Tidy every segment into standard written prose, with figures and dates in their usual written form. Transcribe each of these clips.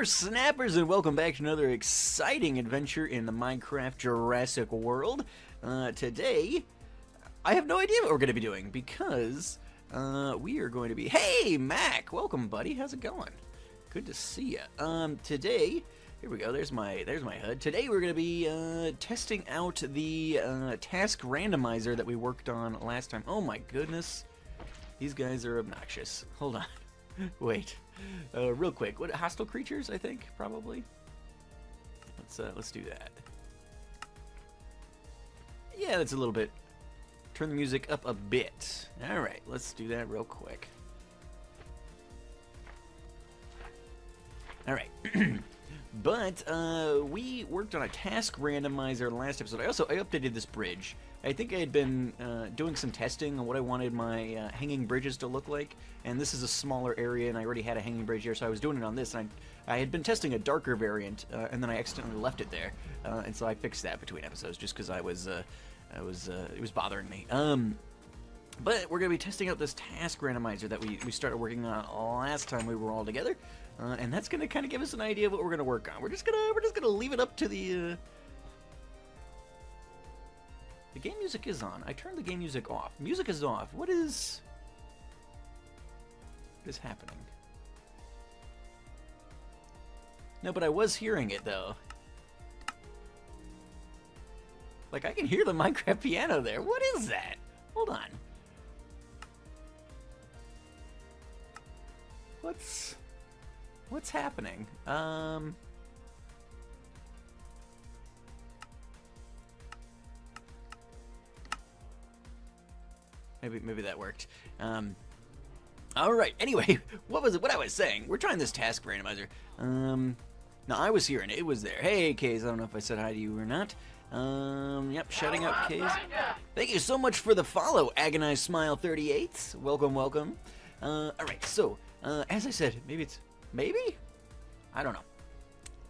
Whippersnappers, and welcome back to another exciting adventure in the Minecraft Jurassic world. Today, I have no idea what we're going to be doing because we are going to be... Hey, Mac! Welcome, buddy. How's it going? Good to see you. Today, here we go. There's my HUD. Today, we're going to be testing out the task randomizer that we worked on last time. Oh my goodness. These guys are obnoxious. Hold on. Wait. Real quick. What, hostile creatures, I think, probably? Let's do that. Yeah, that's a little bit. Turn the music up a bit. Alright, let's do that real quick. Alright. But, we worked on a task randomizer last episode. I updated this bridge. I think I had been doing some testing on what I wanted my hanging bridges to look like, and this is a smaller area, and I already had a hanging bridge here, so I was doing it on this, and I had been testing a darker variant, and then I accidentally left it there, and so I fixed that between episodes, just because it was bothering me. But we're going to be testing out this task randomizer that we started working on last time we were all together, and that's going to kind of give us an idea of what we're going to work on. We're just gonna leave it up to the... The game music is on. I turned the game music off. Music is off. What is happening? No, but I was hearing it, though. Like, I can hear the Minecraft piano there. What is that? Hold on. What's happening? Maybe that worked. All right. Anyway, what I was saying? We're trying this task randomizer. Now I was hearing it. It was there. Hey, Kays. I don't know if I said hi to you or not. Yep. Shouting out Kays. Thank you so much for the follow, Agonized Smile 38. Welcome, welcome. All right. So, as I said, maybe. I don't know.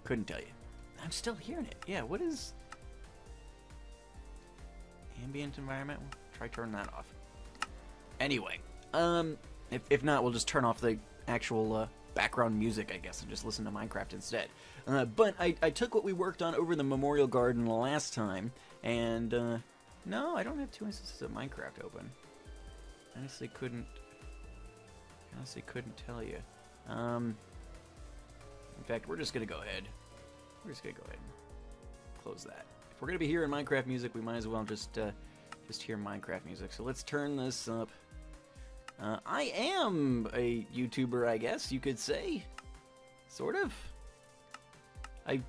Couldn't tell you. I'm still hearing it. Yeah. What is ambient environment? Try turning that off. Anyway, if not, we'll just turn off the actual background music, I guess, and just listen to Minecraft instead. But I took what we worked on over the Memorial Garden last time, and no, I don't have 2 instances of Minecraft open. Honestly, couldn't tell you. In fact, we're just gonna go ahead. We're just gonna go ahead and close that. If we're gonna be hearing Minecraft music, we might as well just hear Minecraft music. So let's turn this up. I am a YouTuber, I guess you could say. Sort of. I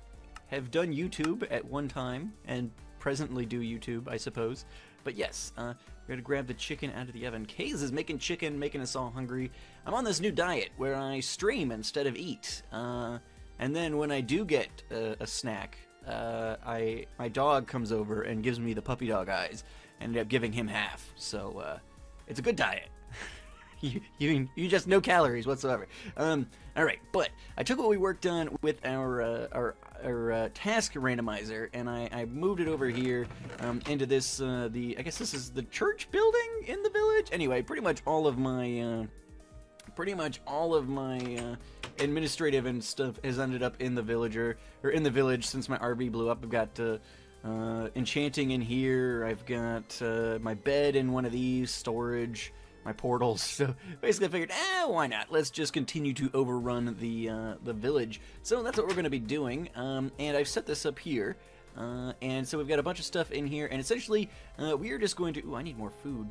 have done YouTube at one time, and presently do YouTube, I suppose. But yes, we're gonna grab the chicken out of the oven. Kays is making chicken, making us all hungry. I'm on this new diet where I stream instead of eat. And then when I do get a snack, my dog comes over and gives me the puppy dog eyes. Ended up giving him half, so it's a good diet. you just no calories whatsoever. All right, but I took what we worked on with our task randomizer, and I moved it over here into this I guess this is the church building in the village. Anyway, pretty much all of my administrative and stuff has ended up in the village since my RV blew up. I've got enchanting in here. I've got my bed in one of these, storage, my portals. So basically I figured, why not? Let's just continue to overrun the village. So that's what we're going to be doing. And I've set this up here. And so we've got a bunch of stuff in here. And essentially, we are just going to... Ooh, I need more food.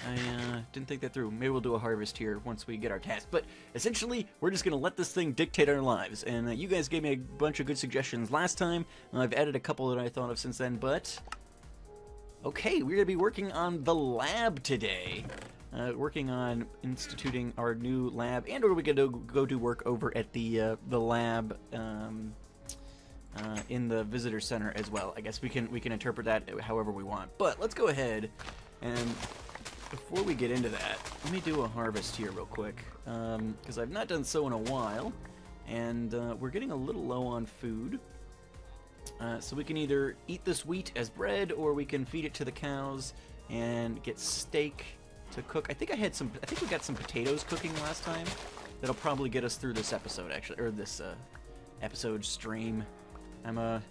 I didn't think that through. Maybe we'll do a harvest here once we get our task. But essentially, we're just going to let this thing dictate our lives. And you guys gave me a bunch of good suggestions last time. I've added a couple that I thought of since then. But, okay, we're going to be working on the lab today. Working on instituting our new lab. And we're going to go do work over at the lab in the visitor center as well. I guess we can interpret that however we want. But let's go ahead and... Before we get into that, let me do a harvest here real quick, because I've not done so in a while, and we're getting a little low on food. So we can either eat this wheat as bread, or we can feed it to the cows and get steak to cook. I think we got some potatoes cooking last time that'll probably get us through this episode, actually, or this episode stream. I'm a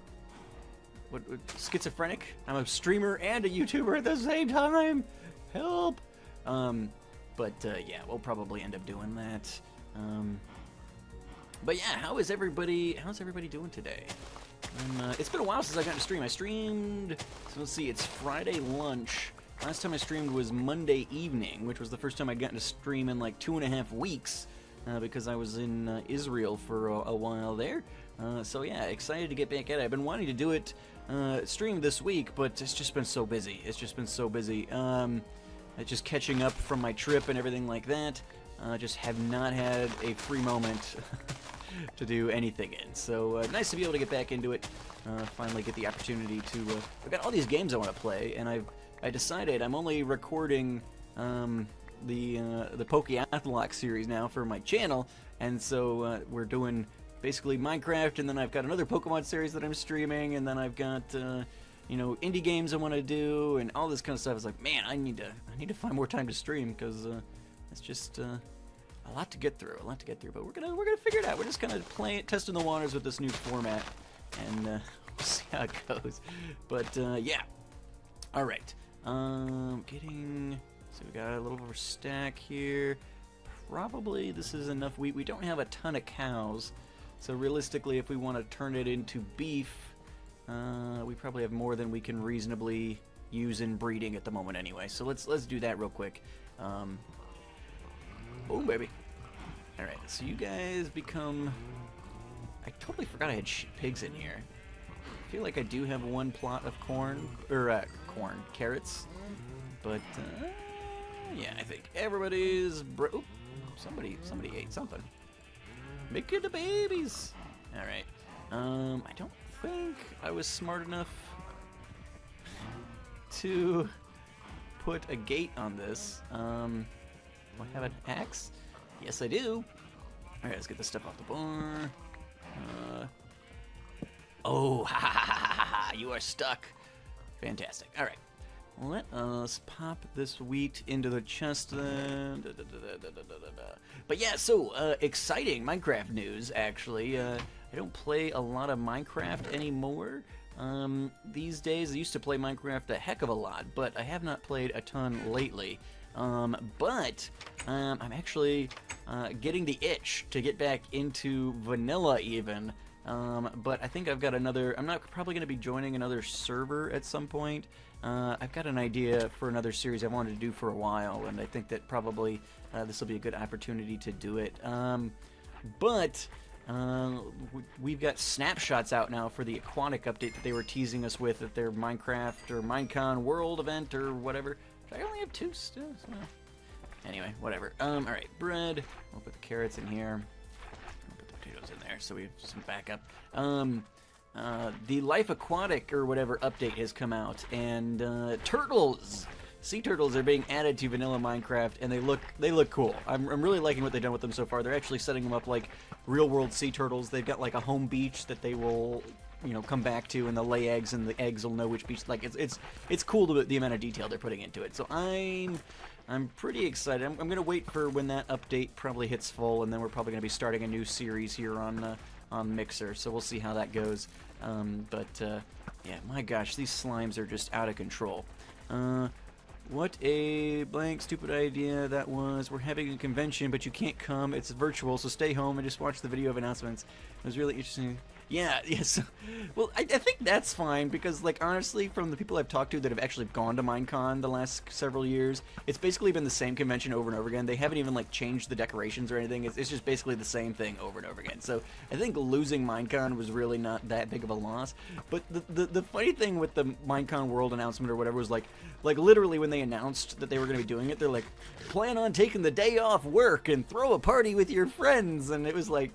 schizophrenic. I'm a streamer and a YouTuber at the same time. Help! Yeah, we'll probably end up doing that. But yeah, how's everybody doing today? It's been a while since I got to stream. I streamed, so let's see, it's Friday lunch. Last time I streamed was Monday evening, which was the first time I'd gotten to stream in like 2.5 weeks, because I was in Israel for a while there. So yeah, excited to get back at it. I've been wanting to do it, stream this week, but it's just been so busy. Just catching up from my trip and everything like that. Just have not had a free moment to do anything in. So nice to be able to get back into it. Finally get the opportunity to. I've got all these games I want to play, and I decided I'm only recording the Pokeathlon series now for my channel, and so we're doing basically Minecraft, and then I've got another Pokemon series that I'm streaming, and then I've got you know, indie games I want to do, and all this kind of stuff. It's like, man, I need to find more time to stream, because it's just a lot to get through, But we're gonna figure it out. We're just kind of testing the waters with this new format, and we'll see how it goes. But yeah, all right. So we got a little over stack here. Probably this is enough wheat. We don't have a ton of cows, so realistically, if we want to turn it into beef, we probably have more than we can reasonably use in breeding at the moment anyway. So let's do that real quick. Boom, baby. All right, so you guys become. I totally forgot I had pigs in here. I feel like I do have one plot of corn, or carrots, but yeah, I think everybody's. Oop, somebody ate something. Make it the babies. All right. I don't think I was smart enough to put a gate on this. Do I have an axe? Yes, I do. Alright, let's get this stuff off the bar. Oh, ha ha ha ha ha! You are stuck. Fantastic. Alright. Let us pop this wheat into the chest then. But yeah, so, exciting Minecraft news, actually. I don't play a lot of Minecraft anymore. These days, I used to play Minecraft a heck of a lot, but I have not played a ton lately. But I'm actually getting the itch to get back into vanilla even. But I think I've got another. I'm not probably going to be joining another server at some point. I've got an idea for another series I wanted to do for a while, and I think that probably this will be a good opportunity to do it. But we've got snapshots out now for the aquatic update that they were teasing us with at their Minecraft or Minecon World event or whatever. I only have 2 still. So. Anyway, whatever. Alright, bread. We'll put the carrots in here. We'll put the potatoes in there so we have some backup. The Life Aquatic or whatever update has come out, and turtles! Sea turtles are being added to vanilla Minecraft, and they look cool. I'm really liking what they've done with them so far. They're actually setting them up like real-world sea turtles. They've got like a home beach that they will, you know, come back to, and they'll lay eggs, and the eggs will know which beach. Like it's cool the amount of detail they're putting into it. So I'm pretty excited. I'm gonna wait for when that update probably hits full, and then we're probably gonna be starting a new series here on Mixer. So we'll see how that goes. Yeah, my gosh, these slimes are just out of control. What a blank stupid idea that was. We're having a convention, but you can't come. It's virtual, so stay home and just watch the video of announcements. It was really interesting. Yeah, yes. Well, I think that's fine, because, like, honestly, from the people I've talked to that have actually gone to Minecon the last several years, it's basically been the same convention over and over again. They haven't even, like, changed the decorations or anything. It's just basically the same thing over and over again. So I think losing Minecon was really not that big of a loss. But the funny thing with the Minecon World announcement or whatever was, like literally when they announced that they were going to be doing it, they're like, plan on taking the day off work and throw a party with your friends. And it was like,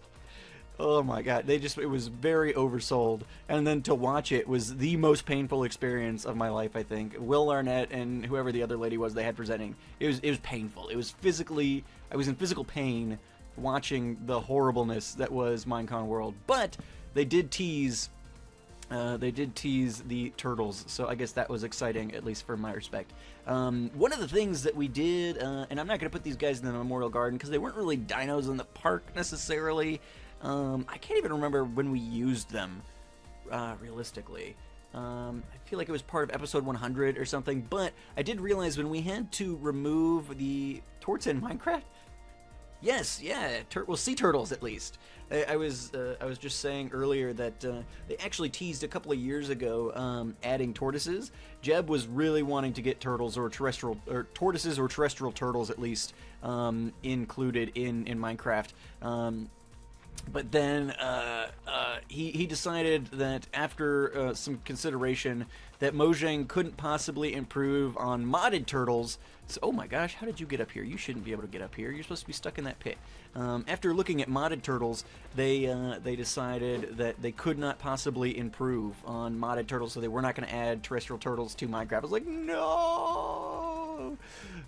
oh my god, it was very oversold. And then to watch it was the most painful experience of my life, I think. Will Arnett and whoever the other lady was they had presenting, it was painful. It was physically, I was in physical pain watching the horribleness that was Minecon World. But they did tease They did tease the turtles, so I guess that was exciting, at least for my respect. One of the things that we did, and I'm not going to put these guys in the Memorial Garden because they weren't really dinos in the park necessarily. I can't even remember when we used them, realistically. I feel like it was part of episode 100 or something, but I did realize when we had to remove the torts in Minecraft. Yes, yeah, well, sea turtles at least. I was just saying earlier that they actually teased a couple of years ago adding tortoises. Jeb was really wanting to get turtles or tortoises or terrestrial turtles at least included in Minecraft. But then he decided that after some consideration that Mojang couldn't possibly improve on modded turtles. So, oh my gosh, how did you get up here? You shouldn't be able to get up here. You're supposed to be stuck in that pit. After looking at modded turtles, they decided that they could not possibly improve on modded turtles, so they were not going to add terrestrial turtles to Minecraft. I was like, no!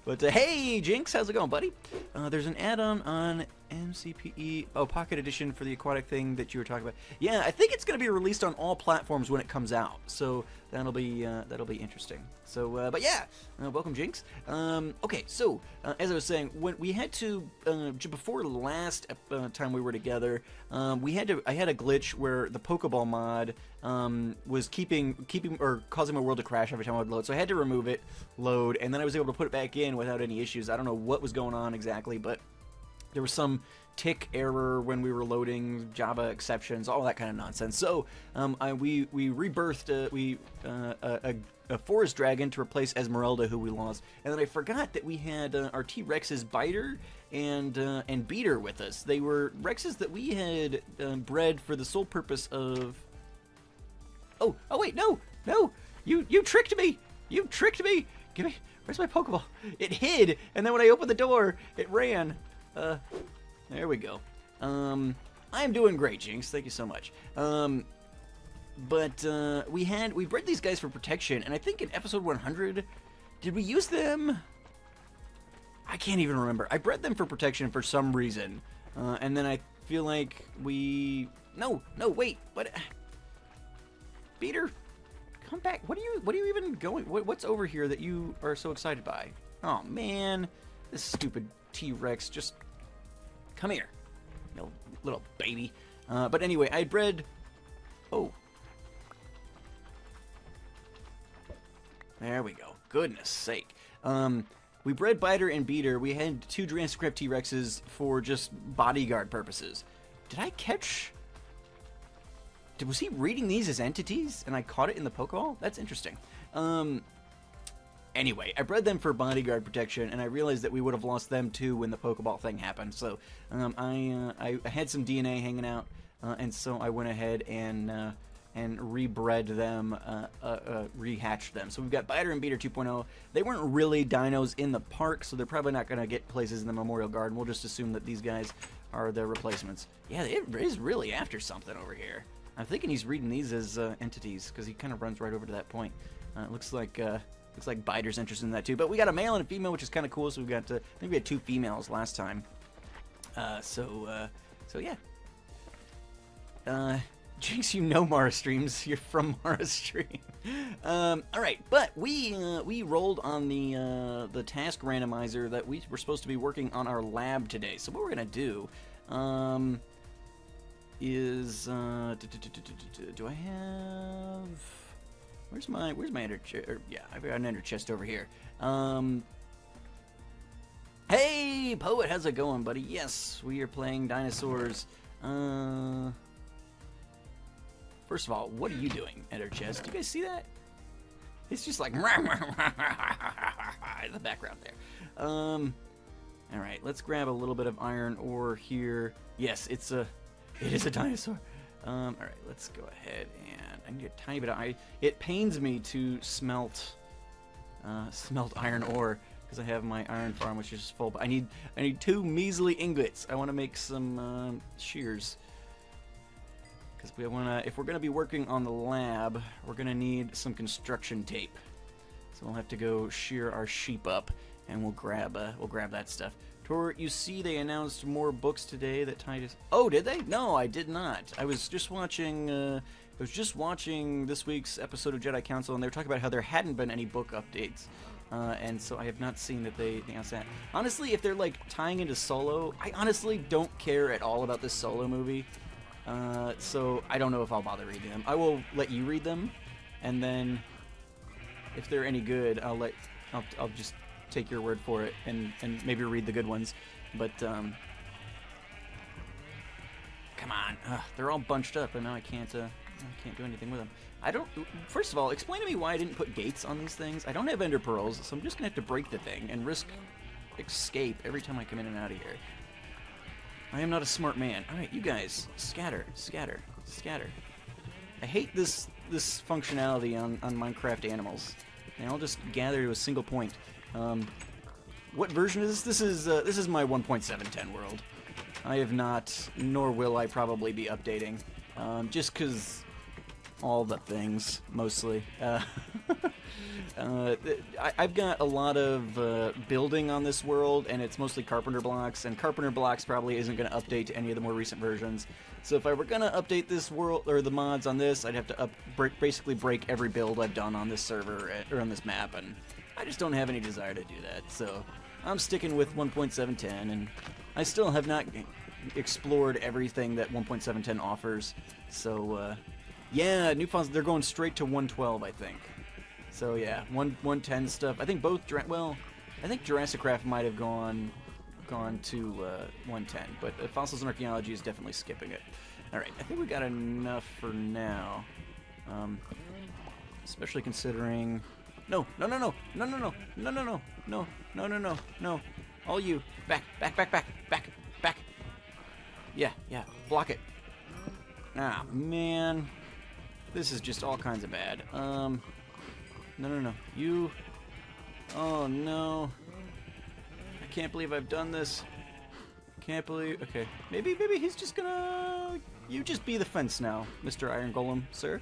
But hey, Jinx, how's it going, buddy? There's an add-on on MCPE, Pocket Edition for the aquatic thing that you were talking about. Yeah, I think it's going to be released on all platforms when it comes out, so that'll be interesting. So, but yeah, welcome, Jinx. Okay, so as I was saying, when we had to before the last time we were together, I had a glitch where the Pokeball mod was keeping or causing my world to crash every time I would load. So I had to remove it, load, and then I was able to put it back in without any issues. I don't know what was going on exactly, but there was some tick error when we were loading, Java exceptions, all that kind of nonsense. So we rebirthed a forest dragon to replace Esmeralda, who we lost, and then I forgot that we had our T-Rex's Biter and Beater with us. They were Rexes that we had bred for the sole purpose of. Oh wait, no, you tricked me! You tricked me! Give me, where's my Pokeball? It hid, and then when I opened the door, it ran. There we go. I'm doing great, Jinx. Thank you so much. But we bred these guys for protection, and I think in episode 100, did we use them? I can't even remember. I bred them for protection for some reason, and then I feel like no, wait, but Beater, come back. What are you even going? What's over here that you are so excited by? Oh man, this stupid T-Rex, just come here, you little baby. But anyway, I bred. Oh. There we go. Goodness sake. We bred Biter and Beater. We had two JurassiCraft T-Rexes for just bodyguard purposes. Did I catch... Was he reading these as entities and I caught it in the Pokeball? That's interesting. Anyway, I bred them for bodyguard protection, and I realized that we would have lost them too when the Pokeball thing happened. So I had some DNA hanging out, and so I went ahead and rebred them, rehatched them. So we've got Biter and Beater 2.0. They weren't really dinos in the park, so they're probably not going to get places in the Memorial Garden. We'll just assume that these guys are their replacements. Yeah, it is really after something over here. I'm thinking he's reading these as entities, because he kind of runs right over to that point. Looks like Biter's interested in that too. But we got a male and a female, which is kind of cool. So we got, I think we had two females last time. So yeah. Jinx, you know Mara streams. You're from Mara stream. All right, but we rolled on the task randomizer that we were supposed to be working on our lab today. So what we're gonna do is do I have? Where's my ender chest? Yeah, I've got an ender chest over here. Hey, Poet, how's it going, buddy? Yes, we are playing dinosaurs. First of all, what are you doing, ender chest? Do you guys see that? It's just like in the background there. All right, let's grab a little bit of iron ore here. Yes, it is a dinosaur. All right, let's go ahead and I need a tiny bit of iron. It pains me to smelt iron ore because I have my iron farm, which is full. But I need 2 measly ingots. I want to make some shears because if we're gonna be working on the lab, we're gonna need some construction tape. So we'll have to go shear our sheep up, and we'll grab that stuff. Tor, you see they announced more books today that Titus... Oh, did they? No, I did not. I was just watching... was just watching this week's episode of Jedi Council, and they were talking about how there hadn't been any book updates. And so I have not seen that they announced that. Honestly, if they're like tying into Solo, I honestly don't care at all about this Solo movie. So I don't know if I'll bother reading them. I will let you read them, and then if they're any good, I'll just take your word for it and maybe read the good ones. But come on, they're all bunched up, and now I can't do anything with them. First of all, explain to me why I didn't put gates on these things. I don't have ender pearls, so I'm just gonna have to break the thing and risk escape every time I come in and out of here. I am not a smart man. Alright, you guys, scatter, scatter, scatter. I hate this functionality on Minecraft animals. They all just gather to a single point. What version is this? This is my 1.710 world. I have not, nor will I probably be updating. Just because all the things, mostly. I've got a lot of building on this world, and it's mostly Carpenter blocks, and Carpenter blocks probably isn't going to update to any of the more recent versions. So if I were going to update this world, or the mods on this, I'd have to basically break every build I've done on this server, or on this map, and I just don't have any desire to do that. So I'm sticking with 1.710, and I still have not explored everything that 1.710 offers. So, yeah, new files, they're going straight to 112, I think. So, yeah, 110 stuff. I think both, I think JurassiCraft might have gone to 110, but Fossils and Archaeology is definitely skipping it. Alright, I think we got enough for now. Especially considering... No. All you. Back. Yeah, block it. Ah, man. This is just all kinds of bad. No. You. Oh, no. I can't believe I've done this. Can't believe. Okay. Maybe he's just gonna. You just be the fence now, Mr. Iron Golem, sir.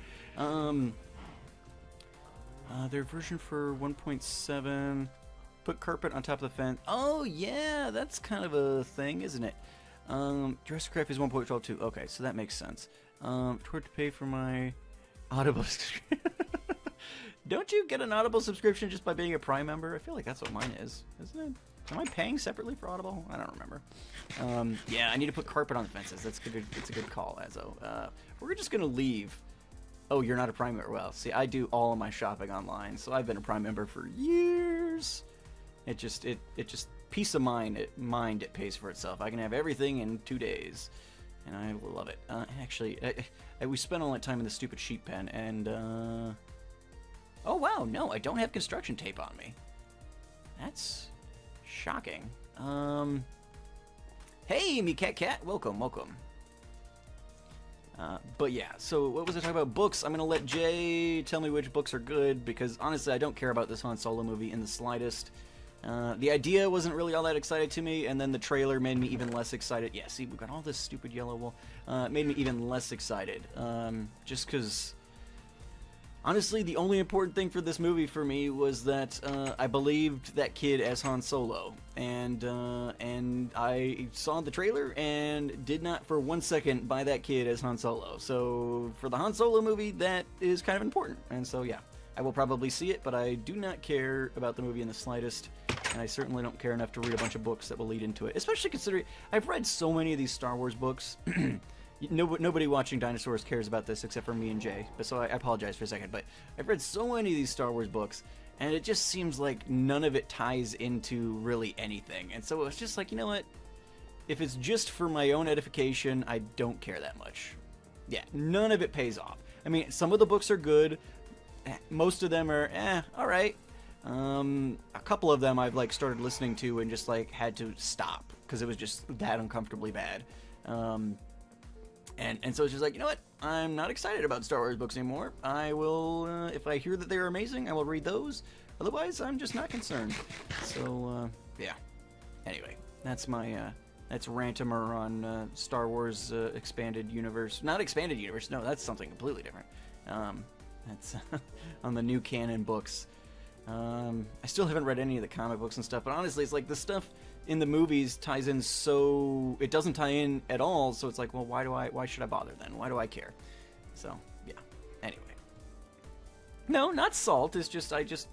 Their version for 1.7. Put carpet on top of the fence. Oh, yeah, that's kind of a thing, isn't it? JurassiCraft is 1.12 too. Okay, so that makes sense. To pay for my Audible subscription. Don't you get an Audible subscription just by being a Prime member? I feel like that's what mine is, isn't it? Am I paying separately for Audible? I don't remember. Yeah, I need to put carpet on the fences. That's good. It's a good call, Azo. We're just gonna leave. Oh, you're not a Prime member. Well, see, I do all of my shopping online, so I've been a Prime member for years. It just peace of mind. It pays for itself. I can have everything in 2 days, and I love it. Actually, we spent all that time in the stupid sheep pen, and oh wow, no, I don't have construction tape on me. That's shocking. Hey, me cat, welcome. But yeah, so what was I talking about? Books. I'm gonna let Jay tell me which books are good, because honestly I don't care about this Han Solo movie in the slightest. The idea wasn't really all that excited to me, and then the trailer made me even less excited. Yeah, see, we've got all this stupid yellow wool. Made me even less excited. Just because, honestly, the only important thing for this movie for me was that I believed that kid as Han Solo, and I saw the trailer and did not for 1 second buy that kid as Han Solo. So for the Han Solo movie, that is kind of important, and so yeah, I will probably see it, but I do not care about the movie in the slightest, and I certainly don't care enough to read a bunch of books that will lead into it, especially considering I've read so many of these Star Wars books. Nobody watching Dinosaurs cares about this except for me and Jay, but so I apologize for a second, but I've read so many of these Star Wars books, and it just seems like none of it ties into really anything, and so it's just like, you know what, if it's just for my own edification, I don't care that much. Yeah, none of it pays off. I mean, some of the books are good, most of them are, alright. A couple of them I've like started listening to and just like had to stop, because it was just that uncomfortably bad. And so it's just like, you know what? I'm not excited about Star Wars books anymore. I will, if I hear that they're amazing, I will read those. Otherwise, I'm just not concerned. So, yeah. Anyway, that's my, that's Rantimer on Star Wars Expanded Universe. Not Expanded Universe, no, that's something completely different. That's on the new canon books. I still haven't read any of the comic books and stuff, but honestly, it's like the stuff in the movies ties in so it doesn't tie in at all, so it's like, well, why should I bother then? Why do I care? So Yeah. Anyway. No, not salt. It's just I just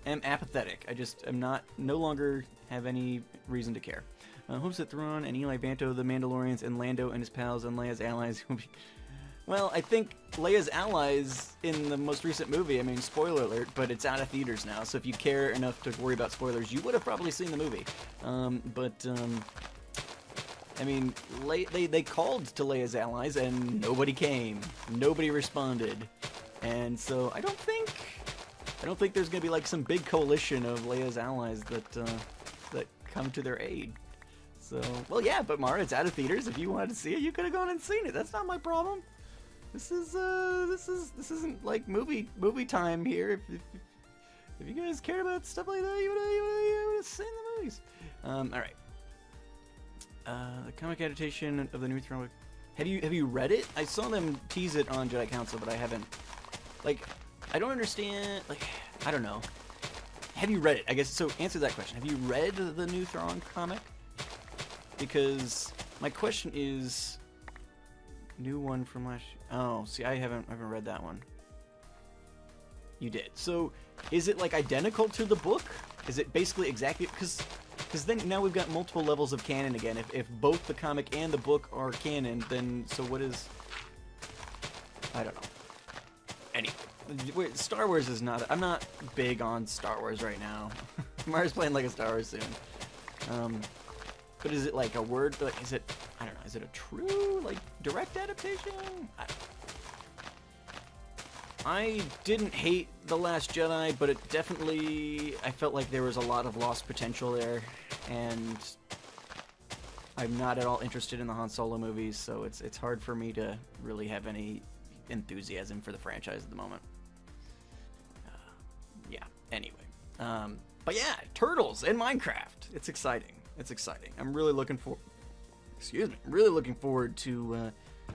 am apathetic. I just am no longer have any reason to care. Hopes that Thrawn and Eli Vanto, the Mandalorians, and Lando and his pals and Leia's allies will be... Well, I think Leia's allies in the most recent movie, I mean, spoiler alert, but it's out of theaters now, so if you care enough to worry about spoilers, you would have probably seen the movie. I mean, they called to Leia's allies, and nobody came. Nobody responded. And so I don't think there's going to be like some big coalition of Leia's allies that come to their aid. So, well, yeah, but Mara, it's out of theaters. If you wanted to see it, you could have gone and seen it. That's not my problem. This isn't like movie time here. If you guys cared about stuff like that, you would have seen the movies. All right. The comic adaptation of the new Throne. Have you read it? I saw them tease it on Jedi Council, but I haven't. Like, I don't understand. Like, I don't know. Have you read it? I guess so. Answer that question. Have you read the new Thrawn comic? Because my question is, new one from last. Oh, see, I haven't read that one. You did. So, is it like identical to the book? Is it basically exactly because then now we've got multiple levels of canon again. If both the comic and the book are canon, then so what is? I don't know. Anyway, Star Wars is not. I'm not big on Star Wars right now. Mara's playing like a Star Wars soon. But is it like a word? Like, is it? I don't know. Is it a true like direct adaptation? I didn't hate The Last Jedi, but it definitely, I felt like there was a lot of lost potential there, and I'm not at all interested in the Han Solo movies, so it's hard for me to really have any enthusiasm for the franchise at the moment. Yeah, anyway. But yeah, Turtles in Minecraft. It's exciting. It's exciting. I'm really looking for, excuse me, I'm really looking forward to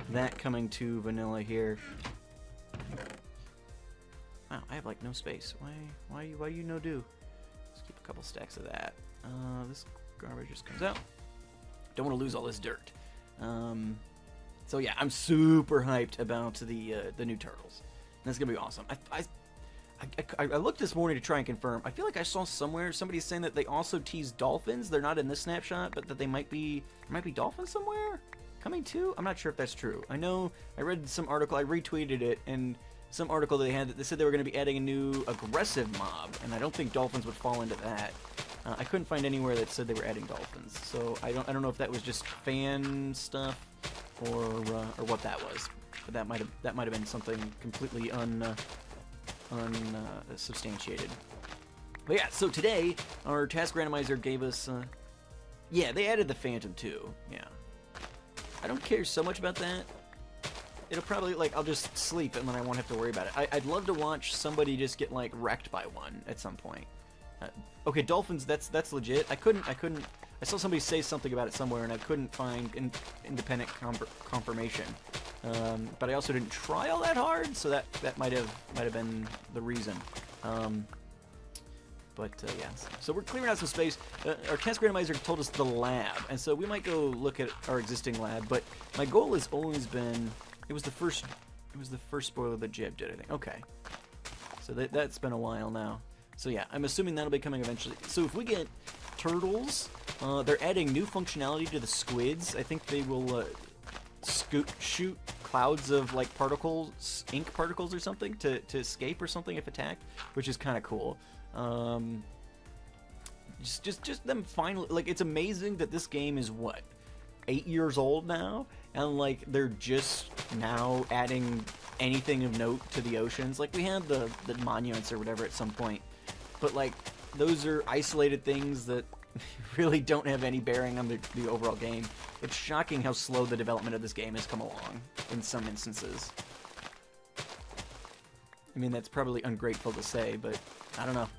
that coming to vanilla here. Wow, I have like no space. Why you no do? Let's keep a couple stacks of that. This garbage just comes out. Don't want to lose all this dirt. So yeah, I'm super hyped about the new Turtles. That's gonna be awesome. I looked this morning to try and confirm. I feel like I saw somewhere somebody saying that they also tease dolphins. They're not in this snapshot, but that there might be dolphins somewhere coming too. I'm not sure if that's true. I know I read some article. I retweeted it and. Some article they had that they said they were going to be adding a new aggressive mob, and I don't think dolphins would fall into that. I couldn't find anywhere that said they were adding dolphins, so I don't know if that was just fan stuff or what that was. But that might have been something completely unsubstantiated. But yeah, so today our task randomizer gave us yeah, they added the Phantom too. Yeah, I don't care so much about that. It'll probably, like, I'll just sleep and then I won't have to worry about it. I'd love to watch somebody just get, like, wrecked by one at some point. Okay, dolphins, that's legit. I saw somebody say something about it somewhere and I couldn't find independent confirmation. But I also didn't try all that hard, so that might have been the reason. Yeah, so we're clearing out some space. Our task randomizer told us the lab, and so we might go look at our existing lab, but my goal has always been... It was the first spoiler that Jeb did, I think. Okay. So that's been a while now. So yeah, I'm assuming that'll be coming eventually. So if we get turtles, they're adding new functionality to the squids. I think they will shoot clouds of like particles, ink particles or something to escape or something if attacked, which is kind of cool. Just them finally, like, it's amazing that this game is what, 8 years old now, and like they're just now adding anything of note to the oceans. Like we had the monuments or whatever at some point, but like those are isolated things that really don't have any bearing on the overall game. It's shocking how slow the development of this game has come along in some instances. I mean, that's probably ungrateful to say, but I don't know.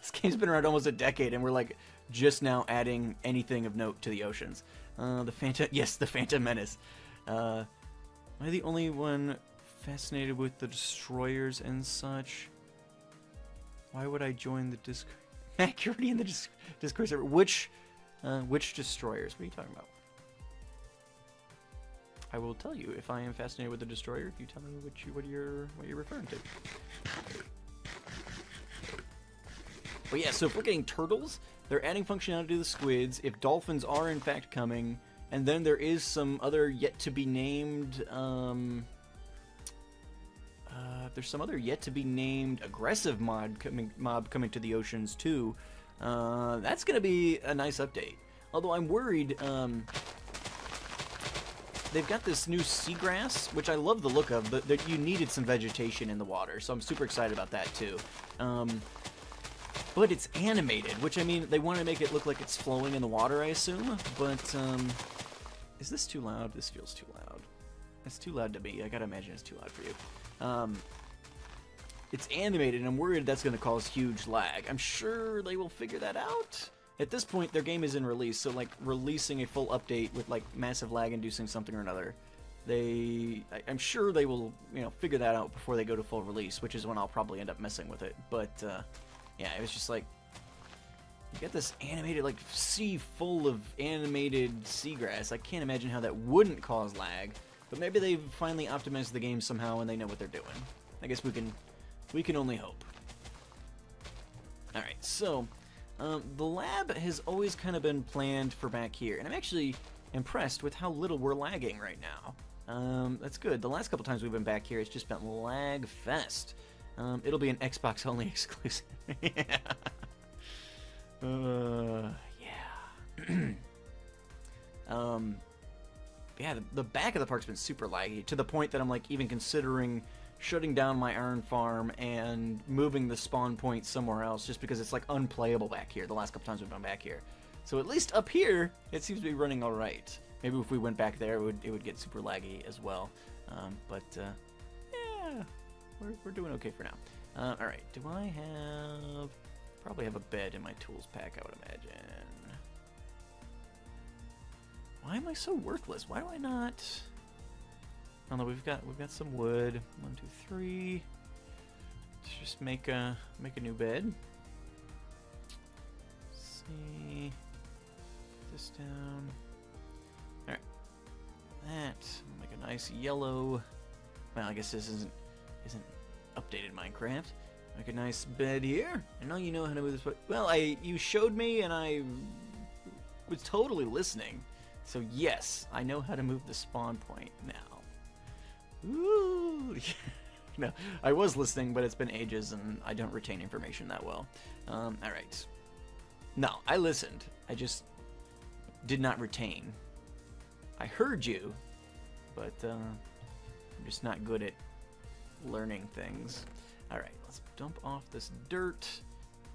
This game's been around almost a decade, and we're like just now adding anything of note to the oceans. The Phantom Menace. Am I the only one fascinated with the destroyers and such? Why would I join the Discord? Matt, you're already in the Discord server. Which destroyers? What are you talking I will tell you if I am fascinated with the destroyer. If you tell me what you're referring to. But yeah, so if we're getting turtles, they're adding functionality to the squids. If dolphins are in fact coming, and then there is some other yet to be named. There's some other yet to be named aggressive mob coming to the oceans too. That's gonna be a nice update. Although I'm worried. They've got this new seagrass, which I love the look of, but you needed some vegetation in the water, so I'm super excited about that too. But it's animated, which, I mean, they want to make it look like it's flowing in the water, I assume, but, is this too loud? This feels too loud. It's too loud to me. I gotta imagine it's too loud for you. It's animated, and I'm worried that's going to cause huge lag. I'm sure they will figure that out. At this point, their game is in release, so, like, releasing a full update with, like, massive lag-inducing something or another, I'm sure they will, you know, figure that out before they go to full release, which is when I'll probably end up messing with it. But, yeah, it was just like, you get this animated, like, sea full of animated seagrass. I can't imagine how that wouldn't cause lag, but maybe they've finally optimized the game somehow and they know what they're doing. I guess we can only hope. Alright, so, the lab has always kind of been planned for back here, and I'm actually impressed with how little we're lagging right now. That's good. The last couple times we've been back here, it's just been lag fest. It'll be an Xbox-only exclusive. Yeah. Yeah, the back of the park's been super laggy, to the point that I'm, like, even considering shutting down my iron farm and moving the spawn point somewhere else, just because it's, like, unplayable back here the last couple times we've been back here. So at least up here, it seems to be running alright. Maybe if we went back there, it would get super laggy as well. Yeah, we're doing okay for now. Alright, do I have... Probably have a bed in my tools pack, I would imagine. Why am I so worthless? Why do I not... Oh no, we've got some wood. 1, 2, 3. Let's just make a new bed. Let's see. Put this down. Alright. That. Make a nice yellow. Well, I guess this isn't updated Minecraft. Make a nice bed here. I know you know how to move this, but well, you showed me and I was totally listening. So yes, I know how to move the spawn point now. Ooh. No, I was listening, but it's been ages and I don't retain information that well. Alright. No, I listened. I just did not retain. I heard you, but I'm just not good at learning things. Alright, let's dump off this dirt.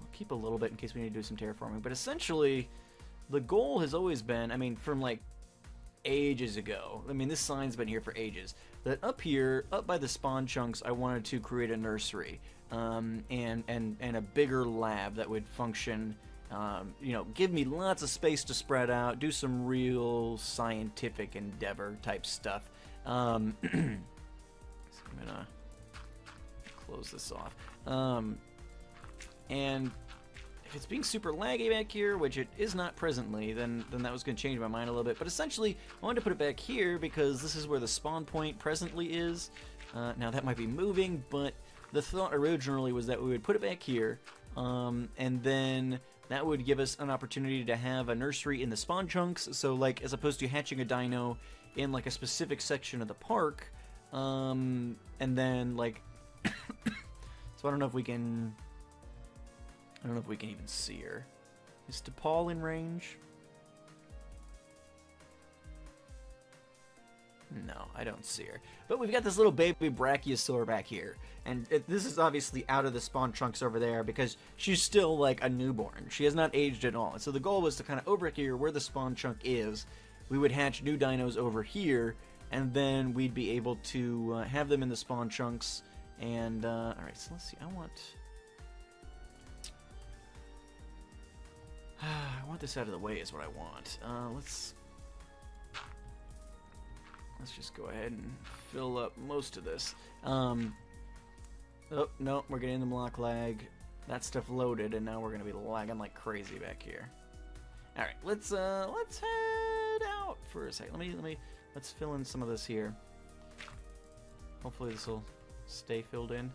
I'll keep a little bit in case we need to do some terraforming, but essentially the goal has always been, I mean, from like ages ago, I mean, this sign's been here for ages, that up here, up by the spawn chunks, I wanted to create a nursery, and a bigger lab that would function, you know, give me lots of space to spread out, do some real scientific endeavor type stuff. So I'm gonna close this off. And if it's being super laggy back here, which it is not presently, then that was going to change my mind a little bit. But essentially, I wanted to put it back here because this is where the spawn point presently is. Now, that might be moving, but the thought originally was that we would put it back here, and then that would give us an opportunity to have a nursery in the spawn chunks. So, like, as opposed to hatching a dino in, like, a specific section of the park, and then, like... So I don't know if we can even see her. Is DePaul in range? No, I don't see her. But we've got this little baby brachiosaur back here. And this is obviously out of the spawn chunks over there because she's still like a newborn. She has not aged at all. And so the goal was to kind of over here where the spawn chunk is, we would hatch new dinos over here, and then we'd be able to have them in the spawn chunks. And, alright, so let's see, I want this out of the way is what I want. Let's just go ahead and fill up most of this. Oh, no, we're getting the block lag. That stuff loaded, and now we're gonna be lagging like crazy back here. Alright, let's head out for a second. Let me let's fill in some of this here. Hopefully this will stay filled in.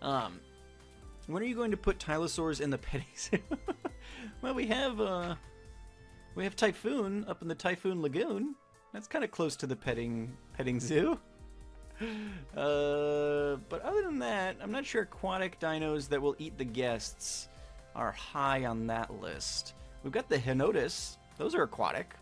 When are you going to put Tylosaurs in the petting zoo? Well, we have Typhoon up in the Typhoon Lagoon. That's kind of close to the petting zoo. But other than that, I'm not sure aquatic dinos that will eat the guests are high on that list. We've got the Henotus. Those are aquatic.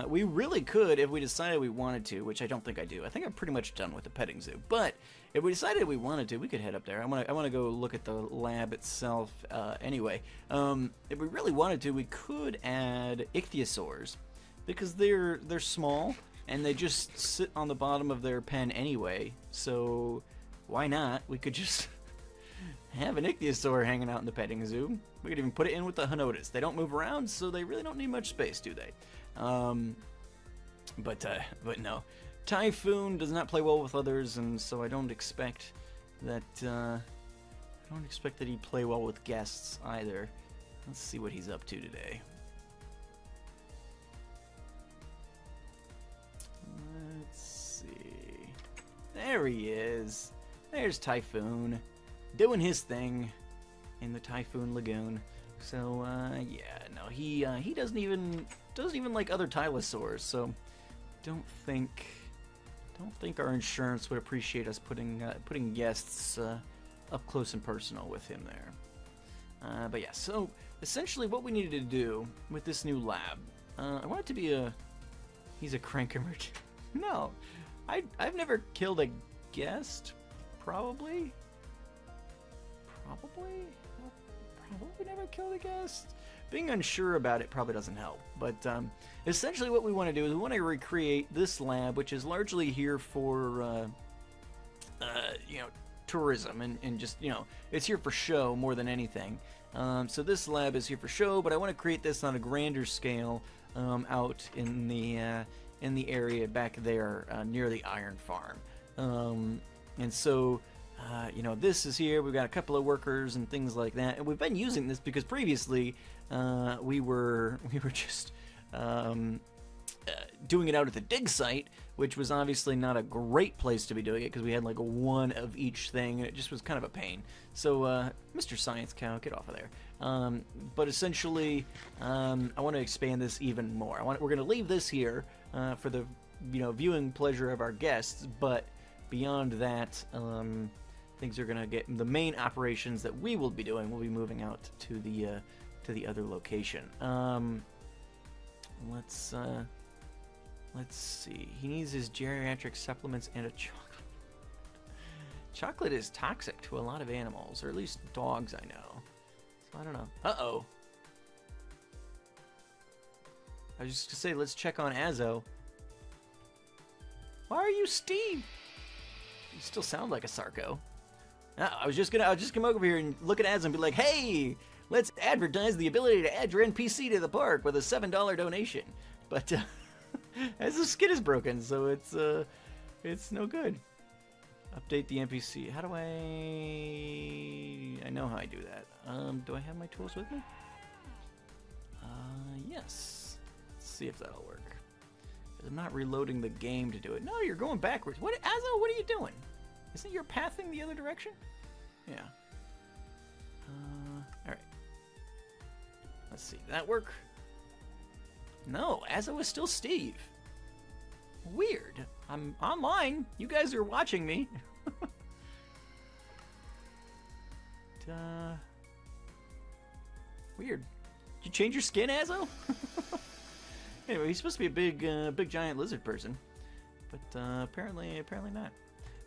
We really could, if we decided we wanted to, which I don't think I do. I think I'm pretty much done with the petting zoo. But if we decided we wanted to, we could head up there. I want to go look at the lab itself anyway. If we really wanted to, we could add ichthyosaurs because they're small and they just sit on the bottom of their pen anyway. So why not? We could just have an ichthyosaur hanging out in the petting zoo. We could even put it in with the Henotus. They don't move around, so they really don't need much space, do they? But no. Typhoon does not play well with others, and so I don't expect that he'd play well with guests either. Let's see what he's up to today. Let's see. There he is. There's Typhoon doing his thing in the Typhoon Lagoon. So yeah, no, he doesn't even like other Tylosaurs. So don't think our insurance would appreciate us putting guests up close and personal with him there. But yeah, so essentially what we needed to do with this new lab, I want it to be he's a cranker. No, I've never killed a guest. Probably never killed a guest. Being unsure about it probably doesn't help. But essentially what we want to do is we want to recreate this lab, which is largely here for tourism and just, it's here for show more than anything. So this lab is here for show, but I want to create this on a grander scale out in the area back there near the iron farm. And so this is here. We've got a couple of workers and things like that, and we've been using this because previously we were just doing it out at the dig site, which was obviously not a great place to be doing it because we had like one of each thing, and it just was kind of a pain. So, Mr. Science Cow, get off of there. But essentially, I want to expand this even more. We're going to leave this here for the viewing pleasure of our guests, but beyond that, things are going to get the main operations that we will be doing. We'll be moving out to the other location. Let's see. He needs his geriatric supplements and a chocolate. Chocolate is toxic to a lot of animals, or at least dogs I know. So I don't know. Uh-oh. I was just gonna say, let's check on Azo. Why are you Steve? You still sound like a Sarco. I was just gonna come over here and look at ads and be like, hey, let's advertise the ability to add your NPC to the park with a $7 donation. But as the skin is broken, so it's no good. Update the NPC. How do I know how I do that. Do I have my tools with me? Yes. Let's see if that'll work. I'm not reloading the game to do it. No, you're going backwards. What, Azo? What are you doing? Isn't your pathing the other direction? Yeah. All right. Let's see. Did that work? No, Azo is still Steve. Weird. I'm online. You guys are watching me. Weird. Did you change your skin, Azo? Anyway, he's supposed to be a big giant lizard person, but apparently not.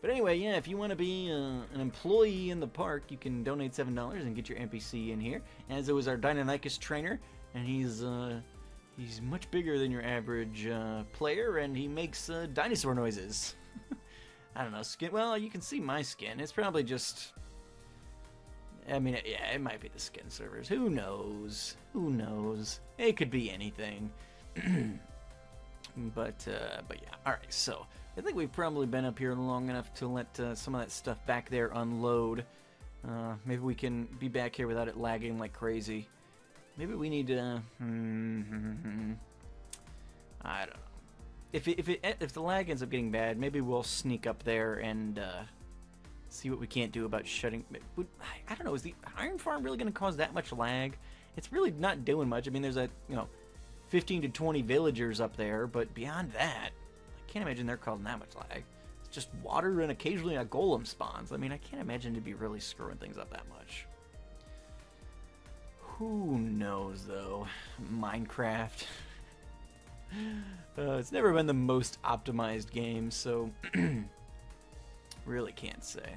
But anyway, yeah, if you want to be an employee in the park, you can donate $7 and get your NPC in here. Azo is our Deinonychus trainer, and he's much bigger than your average player, and he makes dinosaur noises. I don't know, skin. Well, you can see my skin. It's probably just. I mean, yeah, it might be the skin servers. Who knows? Who knows? It could be anything. But yeah. All right. So I think we've probably been up here long enough to let some of that stuff back there unload. Maybe we can be back here without it lagging like crazy. Maybe we need to... I don't know. If the lag ends up getting bad, maybe we'll sneak up there and see what we can't do about shutting... I don't know, is the iron farm really going to cause that much lag? It's really not doing much. I mean, there's 15 to 20 villagers up there, but beyond that, I can't imagine they're causing that much lag. It's just water and occasionally a golem spawns. I mean, I can't imagine to be really screwing things up that much. Who knows, though? Minecraft. It's never been the most optimized game, so really can't say.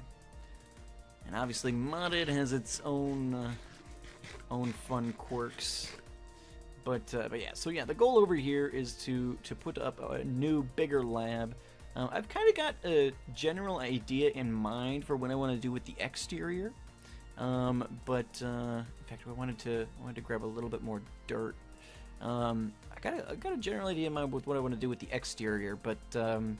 And obviously, modded has its own fun quirks. But yeah, so yeah, the goal over here is to put up a new, bigger lab. I've kind of got a general idea in mind for what I want to do with the exterior. In fact, I wanted to grab a little bit more dirt. I got a general idea in mind with what I want to do with the exterior, but the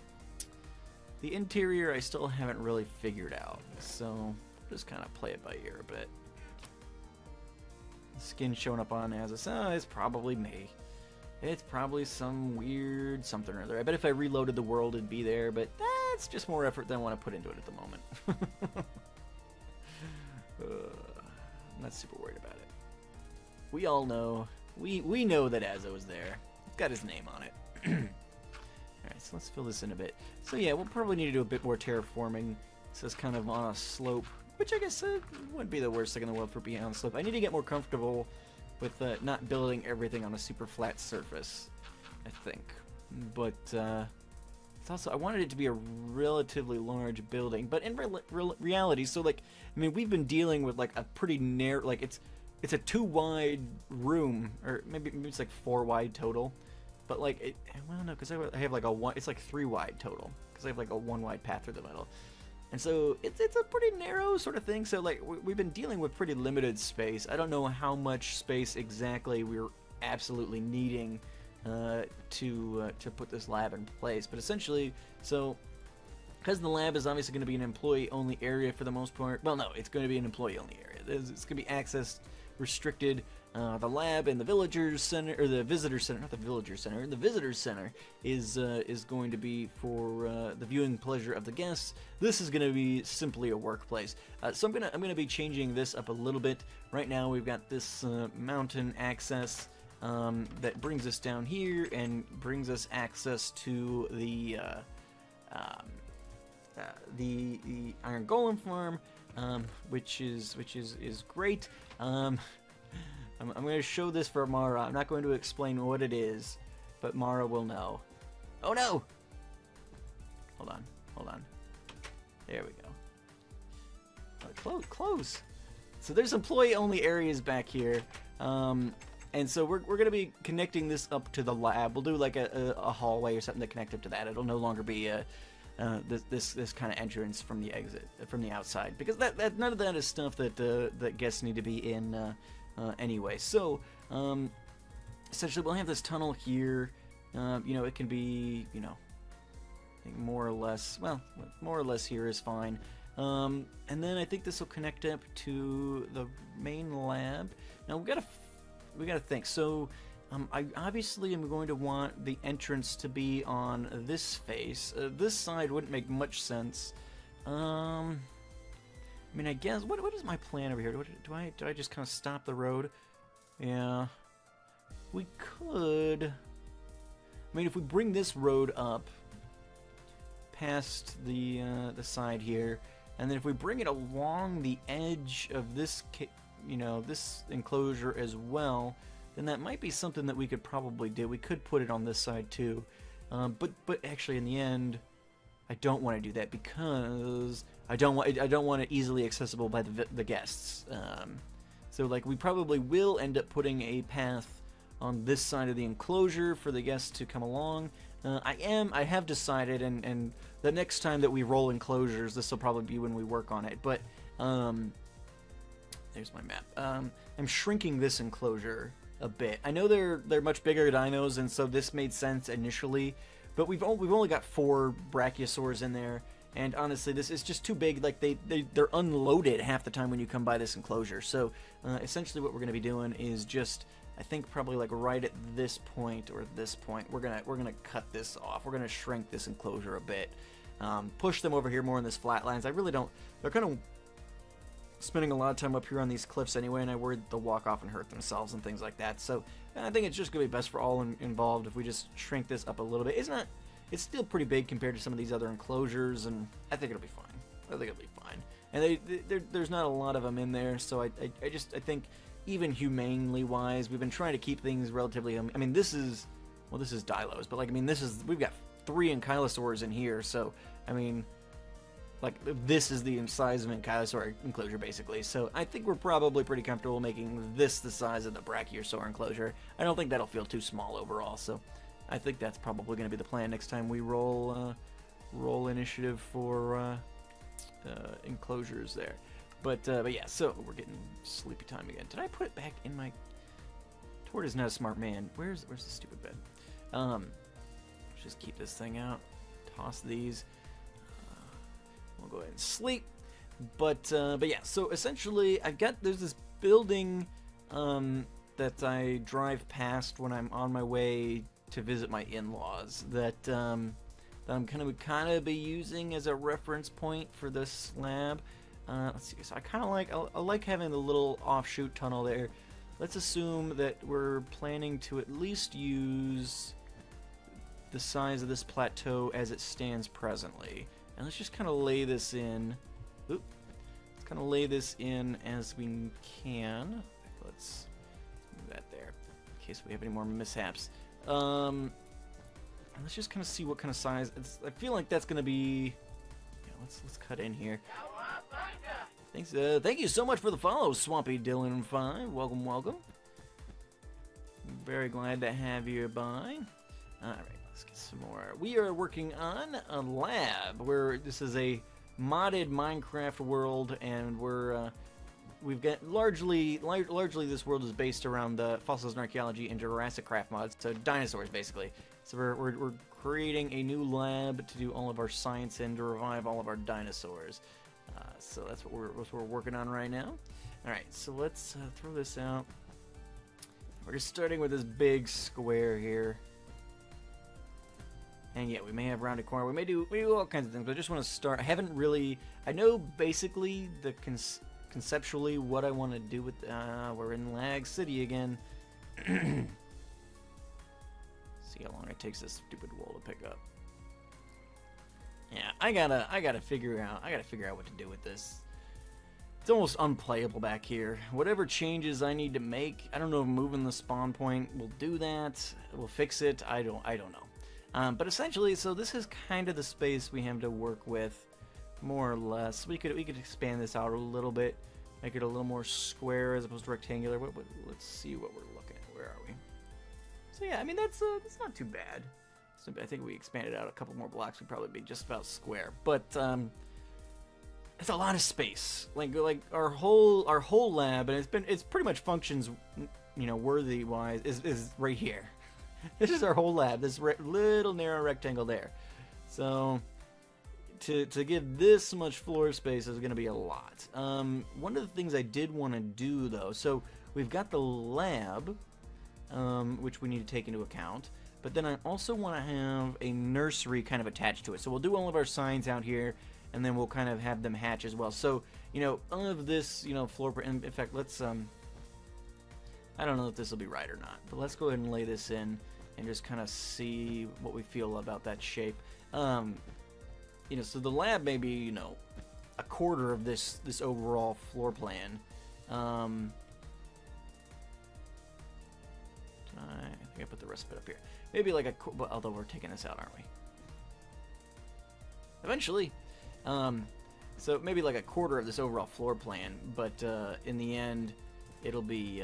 interior I still haven't really figured out. So just kind of play it by ear a bit. Skin showing up on Asis. Oh, it's probably me. It's probably some weird something or other. I bet if I reloaded the world, it'd be there, but that's just more effort than I want to put into it at the moment. I'm not super worried about it. We all know. We know that Azo is there. It's got his name on it. Alright, so let's fill this in a bit. So yeah, we'll probably need to do a bit more terraforming. This is kind of on a slope, which I guess wouldn't be the worst thing in the world for being on a slope. I need to get more comfortable with not building everything on a super flat surface, I think. But it's also, I wanted it to be a relatively large building, but in reality, so like, I mean, we've been dealing with like a pretty narrow, like it's a 2 wide room, or maybe it's like 4 wide total. But like, well, no, because I have like it's like 3 wide total, because I have like a 1 wide path through the middle. And so it's a pretty narrow sort of thing. So like we've been dealing with pretty limited space. I don't know how much space exactly we're absolutely needing to put this lab in place. But essentially, so because the lab is obviously going to be an employee-only area for the most part. Well, no, it's going to be an employee-only area. It's going to be accessed restricted. The lab and the villagers center, or the visitor center, not the villager center, the visitors center is going to be for the viewing pleasure of the guests. This is going to be simply a workplace. So I'm gonna be changing this up a little bit. Right now we've got this mountain access that brings us down here and brings us access to the Iron Golem farm, which is great. I'm going to show this for Mara. I'm not going to explain what it is, but Mara will know. Oh no! Hold on. There we go. Close. So there's employee-only areas back here, and so we're going to be connecting this up to the lab. We'll do like a hallway or something to connect up to that. It'll no longer be this kind of entrance from the exit, from the outside, because that none of that is stuff that guests need to be in. Anyway, so essentially we'll have this tunnel here. It can be, I think more or less, well, more or less here is fine. And then I think this will connect up to the main lab. Now we gotta think. So I obviously am going to want the entrance to be on this face. This side wouldn't make much sense. I mean, I guess, what is my plan over here? Do I just kind of stop the road? Yeah. We could... I mean, if we bring this road up past the side here, and then if we bring it along the edge of this, this enclosure as well, then that might be something that we could probably do. We could put it on this side too. But actually, in the end, I don't want to do that because I don't want it easily accessible by the guests. So like we probably will end up putting a path on this side of the enclosure for the guests to come along. I have decided, and the next time that we roll enclosures, this will probably be when we work on it. But there's my map. I'm shrinking this enclosure a bit. I know they're much bigger dinos, and so this made sense initially. But we've only got 4 brachiosaurs in there, And honestly, this is just too big. Like, they're unloaded half the time when you come by this enclosure. So essentially what we're going to be doing is just, I think probably like right at this point or this point, we're gonna cut this off. We're gonna shrink this enclosure a bit, push them over here more in this flatlands. I really don't. They're kind of spending a lot of time up here on these cliffs anyway, and I worried they'll walk off and hurt themselves and things like that. So I think it's just gonna be best for all involved if we just shrink this up a little bit. It's still pretty big compared to some of these other enclosures, and I think it'll be fine. I think it'll be fine. And there's not a lot of them in there, so I think even humanely wise, we've been trying to keep things relatively. I mean, this is Dilos, but like, I mean, we've got 3 ankylosaurs in here, so I mean, like, this is the size of an ankylosaur enclosure basically. So I think we're probably pretty comfortable making this the size of the brachiosaur enclosure. I don't think that'll feel too small overall. So I think that's probably going to be the plan next time we roll initiative for enclosures there. But yeah, so we're getting sleepy time again. Did I put it back in my... Tort is not a smart man. Where's the stupid bed? Let's just keep this thing out. Toss these. We'll go ahead and sleep. But yeah, so essentially there's this building that I drive past when I'm on my way to visit my in-laws that I'm kind of be using as a reference point for this lab. Let's see. So I like having the little offshoot tunnel there. Let's assume that we're planning to at least use the size of this plateau as it stands presently, and let's just kind of lay this in. Let's kind of lay this in as we can. Let's move that there in case we have any more mishaps. Let's just kind of see what kind of size. I feel like that's going to be. Yeah, let's cut in here. Thanks. Thank you so much for the follow, Swampy Dylan 5. Welcome, welcome. Very glad to have you by. All right, let's get some more. We are working on a lab where this is a modded Minecraft world, and we've got largely this world is based around the fossils and archaeology and JurassiCraft mods, so dinosaurs basically. So we're creating a new lab to do all of our science and to revive all of our dinosaurs. So that's what we're working on right now. All right, so let's throw this out. We're just starting with this big square here. And yeah, we may have rounded corner. We do all kinds of things, but I just want to start. I know basically the conceptually what I want to do with. We're in Lag City again. See how long it takes this stupid wall to pick up. Yeah, I gotta figure out what to do with this. It's almost unplayable back here. Whatever changes I need to make, I don't know if moving the spawn point will do that. Will fix it. I don't know. But essentially, so this is kind of the space we have to work with, more or less. We could expand this out a little bit, make it a little more square as opposed to rectangular. Let's see what we're looking at. Where are we? So yeah, I mean that's not too bad. So I think we expanded out a couple more blocks, we'd probably be just about square. But it's a lot of space. Like our whole lab, and it's pretty much functions, worthy wise is right here. This is our whole lab. This little narrow rectangle there. So to give this much floor space is going to be a lot. One of the things I did want to do though, so we've got the lab, which we need to take into account. But then I also want to have a nursery kind of attached to it. So we'll do all of our signs out here, and then we'll kind of have them hatch as well. So, all of this, floor... In fact, let's... I don't know if this will be right or not, but let's go ahead and lay this in and just kind of see what we feel about that shape. So the lab may be, a quarter of this overall floor plan. I think I put the rest of it up here. Maybe like although we're taking this out, aren't we? Eventually. So maybe like a quarter of this overall floor plan, but in the end, it'll be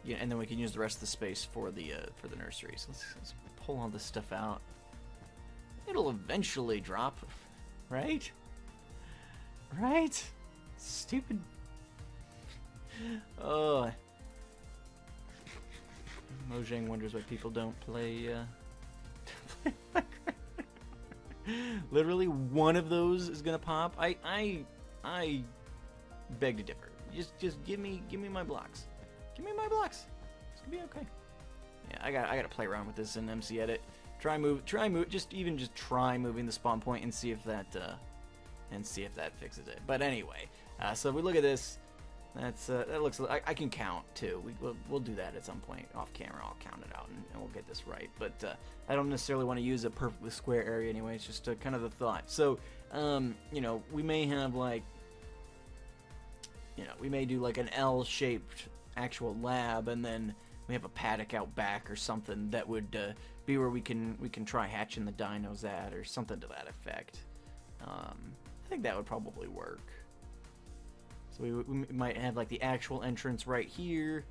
and then we can use the rest of the space for the nursery. So let's pull all this stuff out. It'll eventually drop, right? Right? Stupid. Oh. Mojang wonders why people don't play Literally one of those is gonna pop. I beg to differ. Just give me my blocks. Give me my blocks. It's gonna be okay. Yeah, I gotta play around with this in MC Edit. Try move. Just try moving the spawn point and see if that fixes it. But anyway, so if we look at this, that looks. I can count too. We'll do that at some point off camera. I'll count it out and we'll get this right. But I don't necessarily want to use a perfectly square area anyway. It's just kind of the thought. So you know, we may have like, you know, we may do like an L-shaped actual lab, and then we have a paddock out back or something that would be where we can try hatching the dinos at, or something to that effect. I think that would probably work. So we might have like the actual entrance right here,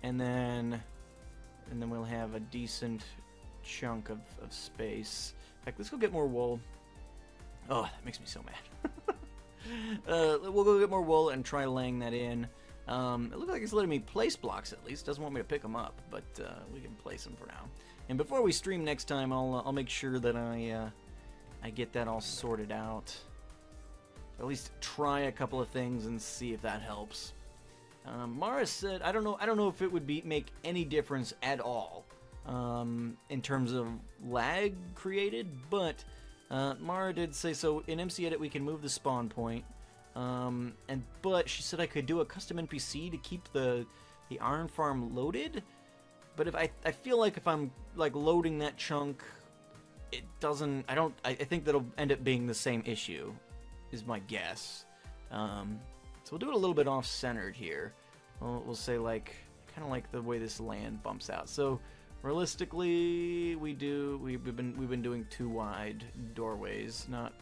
and then we'll have a decent chunk of space. In fact, let's go get more wool. Oh, that makes me so mad. We'll go get more wool and try laying that in. It looks like it's letting me place blocks at least. Doesn't want me to pick them up, but we can place them for now. And before we stream next time, I'll make sure that I get that all sorted out. At least try a couple of things and see if that helps. Mara said, I don't know if it would make any difference at all in terms of lag created, but Mara did say so. In MC Edit we can move the spawn point, but she said I could do a custom NPC to keep the iron farm loaded. But if I feel like if I'm like loading that chunk, it doesn't. I think that'll end up being the same issue, is my guess. So we'll do it a little bit off-centered here. We'll say like kind of like the way this land bumps out. So realistically, we've been doing 2 wide doorways, not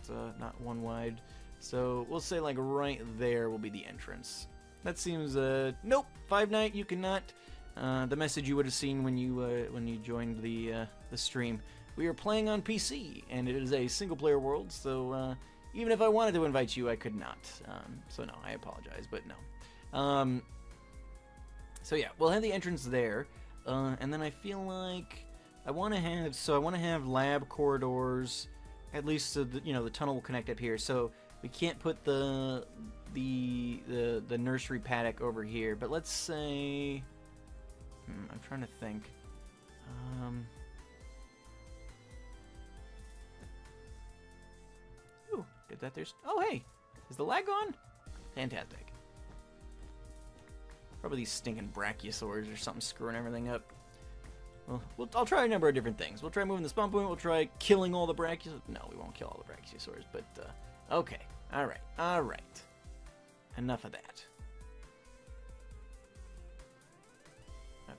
one wide. So we'll say like right there will be the entrance. That seems nope. 5 Night, you cannot. The message you would have seen when you joined the stream. We are playing on PC, and it is a single-player world. So even if I wanted to invite you, I could not. So no, I apologize, but no. So yeah, we'll have the entrance there, and then I feel like I want to have lab corridors, at least so that, you know, the tunnel will connect up here. So we can't put the nursery paddock over here, but let's say, I'm trying to think. Ooh, did that there's, oh hey, is the lag gone? Fantastic. Probably these stinking brachiosaurs or something screwing everything up. Well, I'll try a number of different things. We'll try moving the spawn point. We'll try killing all the brachiosaurs. No, we won't kill all the brachiosaurs, but okay. All right. Enough of that. Okay.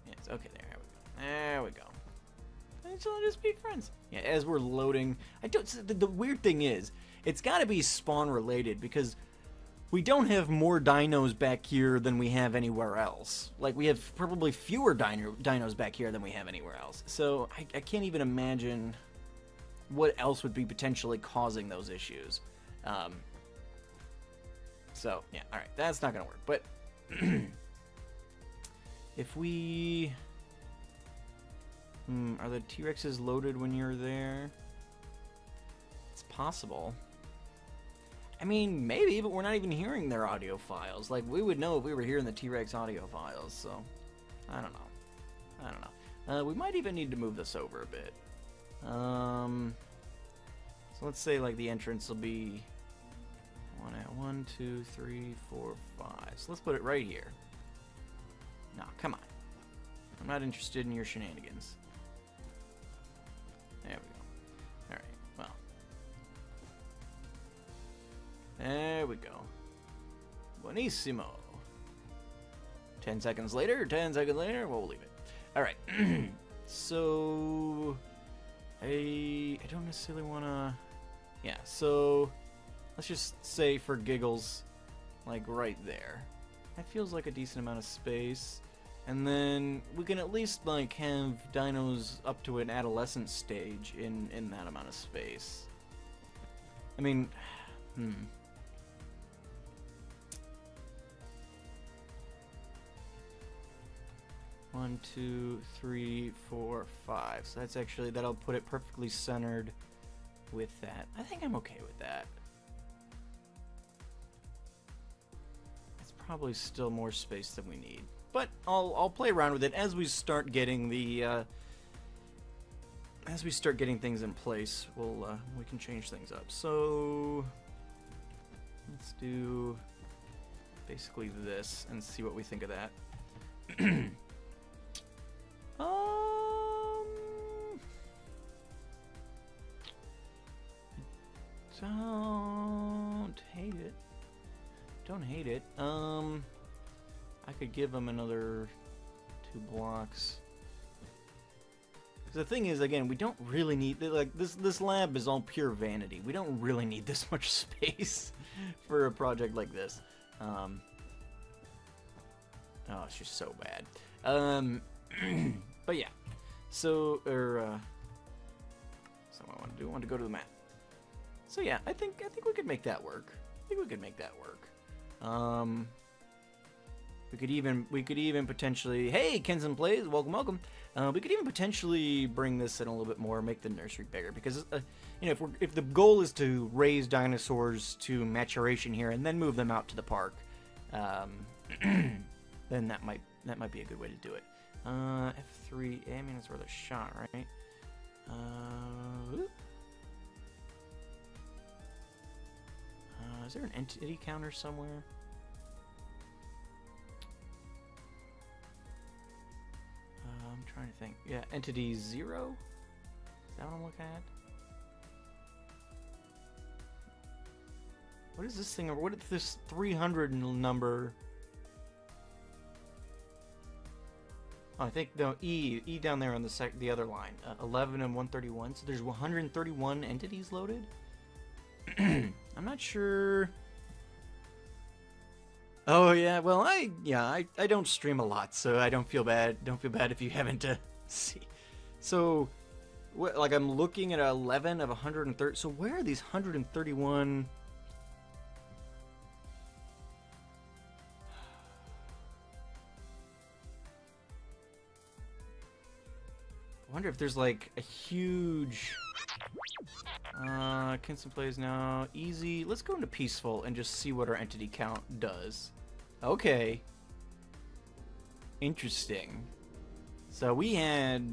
Yes. Okay. There we go. So I'll just be friends. Yeah. As we're loading, the weird thing is, it's got to be spawn related because we don't have more dinos back here than we have anywhere else. Like, we have probably fewer dinos back here than we have anywhere else. So, I can't even imagine what else would be potentially causing those issues. So, yeah, alright, that's not going to work. But, if we... are the T-Rexes loaded when you're there? It's possible. I mean, maybe, but we're not even hearing their audio files. Like, we would know if we were hearing the T-Rex audio files, so I don't know. We might even need to move this over a bit. So let's say, like, the entrance will be 1, 2, 3, 4, 5. So let's put it right here. No, come on. I'm not interested in your shenanigans. There we go. Alright, well. There we go. Buonissimo. 10 seconds later, we'll leave it. Alright. So, I don't necessarily want to... Yeah, so let's just say for giggles, like right there. That feels like a decent amount of space. And then we can at least like have dinos up to an adolescent stage in that amount of space. I mean, 1, 2, 3, 4, 5. So that's actually, that'll put it perfectly centered with that. I think I'm okay with that. It's probably still more space than we need, but I'll play around with it as we start getting the things in place. We can change things up. So let's do basically this and see what we think of that. Don't hate it. Don't hate it. I could give them another 2 blocks. The thing is, again, we don't really need, like, this lab is all pure vanity. We don't really need this much space for a project like this. Oh, it's just so bad. But yeah. So, so what I want to do, I want to go to the map. So yeah, I think we could make that work. I think we could make that work. We could even potentially, hey, Kenson Plays, welcome. We could even potentially bring this in a little bit more, make the nursery bigger, because you know, if the goal is to raise dinosaurs to maturation here and then move them out to the park, then that might be a good way to do it. F3, I mean, it's worth a shot, right? Is there an entity counter somewhere? I'm trying to think. Yeah, entity 0? Is that what I'm looking at? What is this thing? What is this 300 number? Oh, I think no, E down there on the other line. 11 and 131. So there's 131 entities loaded. I'm not sure. Oh yeah, well I don't stream a lot, so I don't feel bad. Don't feel bad if you haven't see. So, like I'm looking at 11 of 130. So where are these 131? I wonder if there's like a huge. Kenson Plays now. Easy. Let's go into peaceful and just see what our entity count does. Okay. Interesting. So we had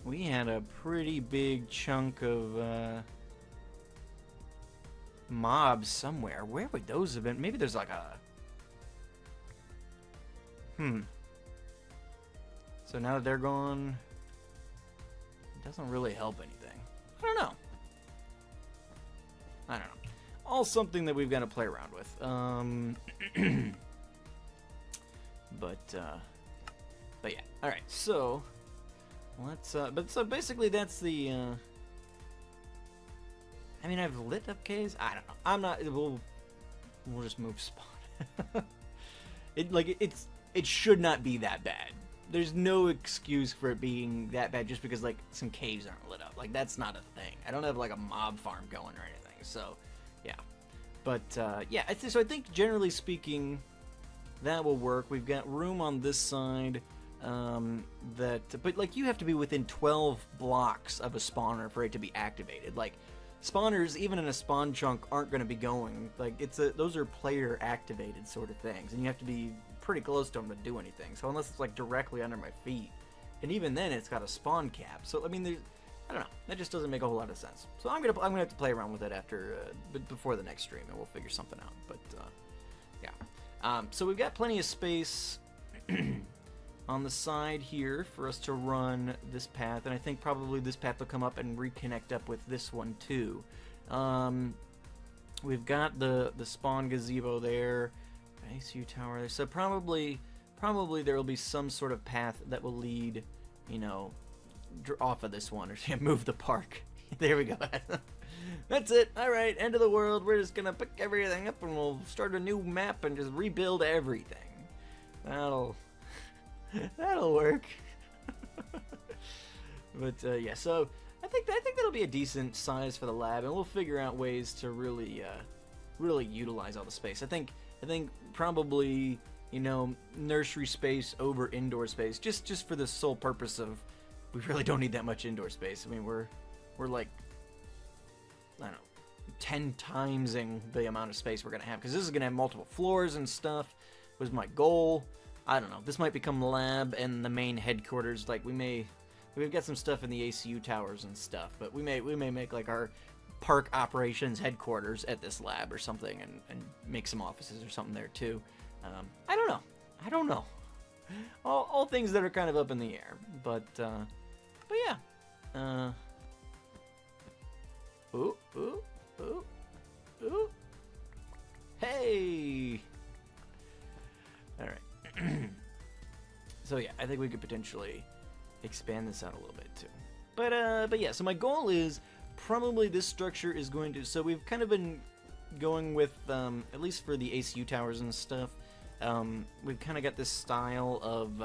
a pretty big chunk of mobs somewhere. Where would those have been? Maybe there's like a So now that they're gone, it doesn't really help anything. I don't know. All something that we've got to play around with. But yeah. All right. So let's. So basically, that's the. I mean, I've lit up caves. I don't know. I'm not. We'll just move spawn. It should not be that bad. There's no excuse for it being that bad just because, like, some caves aren't lit up. Like, that's not a thing. I don't have, like, a mob farm going or anything. So, yeah. But, yeah. So I think, generally speaking, that will work. We've got room on this side but, like, you have to be within 12 blocks of a spawner for it to be activated. Like, spawners, even in a spawn chunk, aren't going to be going. Like, those are player-activated sort of things. And you have to be pretty close to them to do anything. So unless it's like directly under my feet, and even then it's got a spawn cap. So I mean, I don't know. That just doesn't make a whole lot of sense. So I'm gonna have to play around with it after, before the next stream, and we'll figure something out. But yeah. So we've got plenty of space on the side here for us to run this path, and I think probably this path will come up and reconnect up with this one too. We've got the spawn gazebo there. ACU tower there. So probably there will be some sort of path that will lead, you know, off of this one, or move the park. There we go. That's it. All right, end of the world. We're just gonna pick everything up and we'll start a new map and just rebuild everything. That'll work. But yeah, so I think that'll be a decent size for the lab, and we'll figure out ways to really utilize all the space. I think probably you know, nursery space over indoor space, just for the sole purpose of we really don't need that much indoor space. I mean, we're like, I don't know, 10 timesing the amount of space we're gonna have, because this is gonna have multiple floors and stuff. Was my goal. I don't know. This might become the lab and the main headquarters. Like we've got some stuff in the ACU towers and stuff, but we may make like our park operations headquarters at this lab or something, and make some offices or something there too. I don't know. All things that are kind of up in the air, but yeah. Ooh. Hey. All right. So yeah, I think we could potentially expand this out a little bit too. But yeah, so my goal is probably this structure is going to, so we've kind of been going with, at least for the ACU towers and stuff, we've kind of got this style of,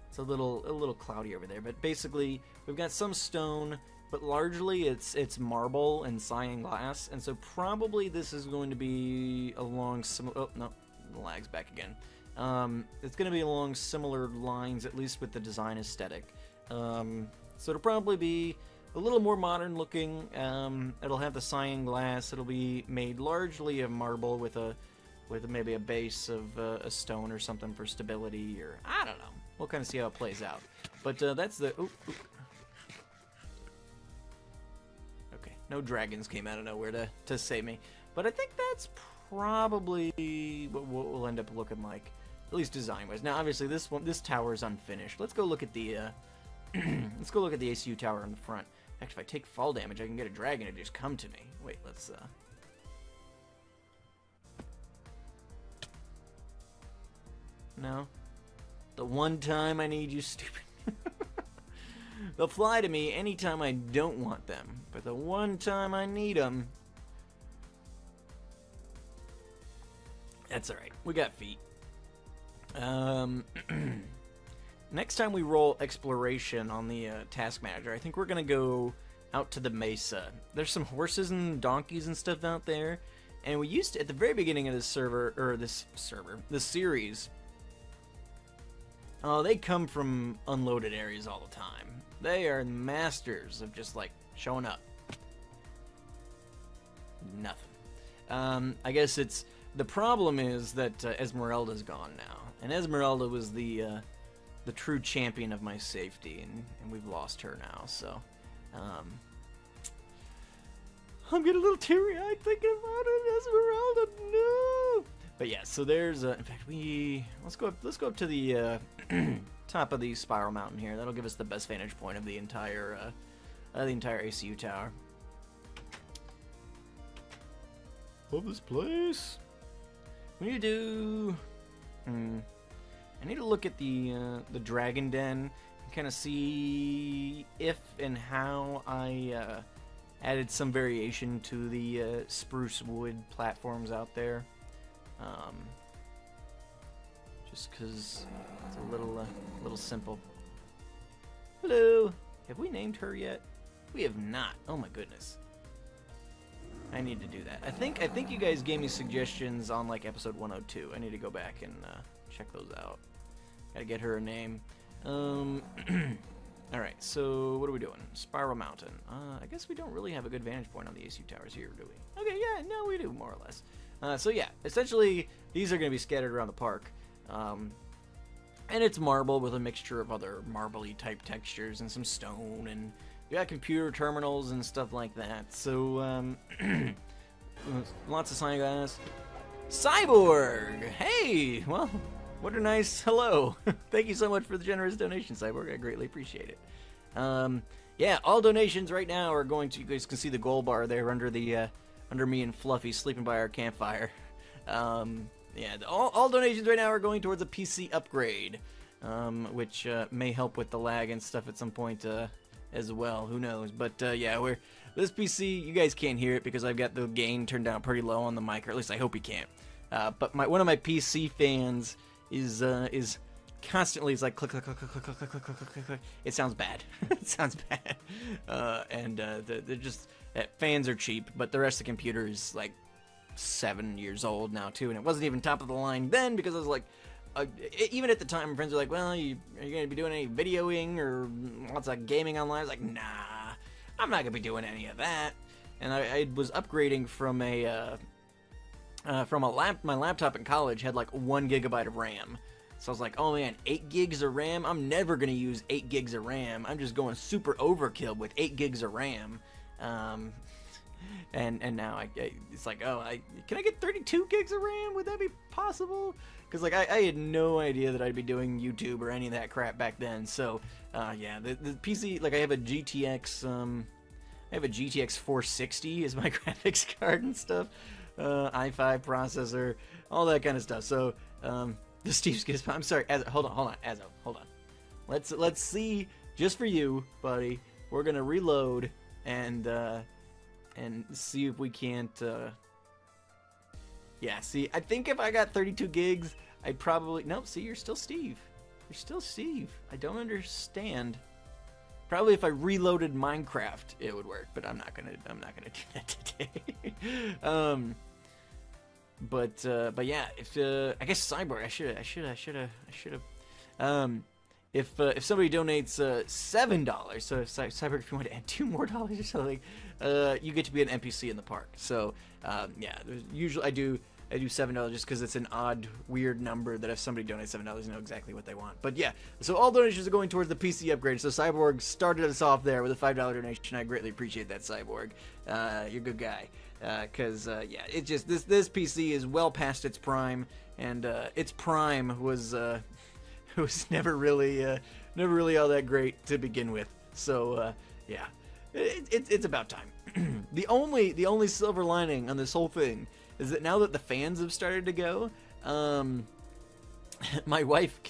it's a little cloudy over there, but basically we've got some stone, but largely it's marble and cyan glass, and so probably this is going to be along some, oh no, the lag's back again. It's going to be along similar lines, at least with the design aesthetic. So it'll probably be a little more modern looking. It'll have the cyan glass. It'll be made largely of marble with maybe a base of a stone or something for stability, or I don't know. We'll kind of see how it plays out. But that's the. Ooh. Okay, no dragons came out of nowhere to save me. But I think that's probably what we'll end up looking like, at least design-wise. Now, obviously, this tower is unfinished. Let's go look at the let's go look at the ACU tower in the front. Actually, if I take fall damage, I can get a dragon to just come to me. Wait, let's no. The one time I need you, stupid. They'll fly to me anytime I don't want them, but the one time I need them, that's alright. We got feet. Next time we roll exploration on the task manager, I think we're gonna go out to the mesa. There's some horses and donkeys and stuff out there, and we used to, at the very beginning of this series, oh, they come from unloaded areas all the time. They are masters of just like showing up. Nothing. I guess it's, the problem is that Esmeralda's gone now, and Esmeralda was the true champion of my safety, and we've lost her now. So, I'm getting a little teary-eyed thinking about it, Esmeralda. No. But yeah, so there's in fact let's go up to the top of the spiral mountain here. That'll give us the best vantage point of the entire ACU tower. Love this place. We need to do. I need to look at the dragon den and kind of see if and how I added some variation to the spruce wood platforms out there. Just because it's a little simple. Hello. Have we named her yet? We have not. Oh my goodness. I need to do that. I think you guys gave me suggestions on like episode 102. I need to go back and check those out. Gotta get her a name. Alright, so what are we doing? Spiral Mountain. I guess we don't really have a good vantage point on the ACU towers here, do we? Okay, yeah, no, we do, more or less. So yeah, essentially, these are going to be scattered around the park. And it's marble with a mixture of other marbly type textures and some stone, and we got computer terminals and stuff like that. So, lots of cyan glass. Cyborg! Hey! Well, what a nice hello. Thank you so much for the generous donation, Cyborg. I greatly appreciate it. Yeah, all donations right now are going to, you guys can see the gold bar there under the, under me and Fluffy sleeping by our campfire. Yeah, all donations right now are going towards a PC upgrade, which may help with the lag and stuff at some point as well. Who knows? But yeah, this PC, you guys can't hear it because I've got the gain turned down pretty low on the mic, or at least I hope you can't. But one of my PC fans is constantly, it's like click click click click click click click click click click. It sounds bad. It sounds bad. And they're just fans are cheap, but the rest of the computer is like 7 years old now too, and it wasn't even top of the line then because I was like, even at the time, friends were like, well, are you gonna be doing any videoing or lots of gaming online? I was like, nah, I'm not gonna be doing any of that. And I was upgrading from my laptop in college had like 1 gigabyte of RAM. So I was like, oh man, 8 gigs of RAM? I'm never gonna use 8 gigs of RAM. I'm just going super overkill with 8 gigs of RAM. And now it's like, oh, can I get 32 gigs of RAM? Would that be possible? Because like I had no idea that I'd be doing YouTube or any of that crap back then. So yeah, the PC, like I have a GTX 460 as my graphics card and stuff, i5 processor, all that kind of stuff. So the Steve's Gift, I'm sorry, hold on, hold on. Let's see, just for you, buddy. We're gonna reload and see if we can't. Yeah, see, I think if I got 32 gigs, I'd probably... Nope, see, you're still Steve. You're still Steve. I don't understand. Probably if I reloaded Minecraft, it would work, but I'm not gonna do that today. But yeah, if I guess Cyborg, I should have. If somebody donates $7, so Cyborg, if you want to add $2 more or something, you get to be an NPC in the park. So yeah, usually I do $7 just because it's an odd, weird number that if somebody donates $7, you know exactly what they want. But yeah, so all donations are going towards the PC upgrade. So Cyborg started us off there with a $5 donation. I greatly appreciate that, Cyborg. You're a good guy. Because yeah, it just this PC is well past its prime, and its prime was never really all that great to begin with. So yeah, it's about time. The only silver lining on this whole thing is that now that the fans have started to go, my wife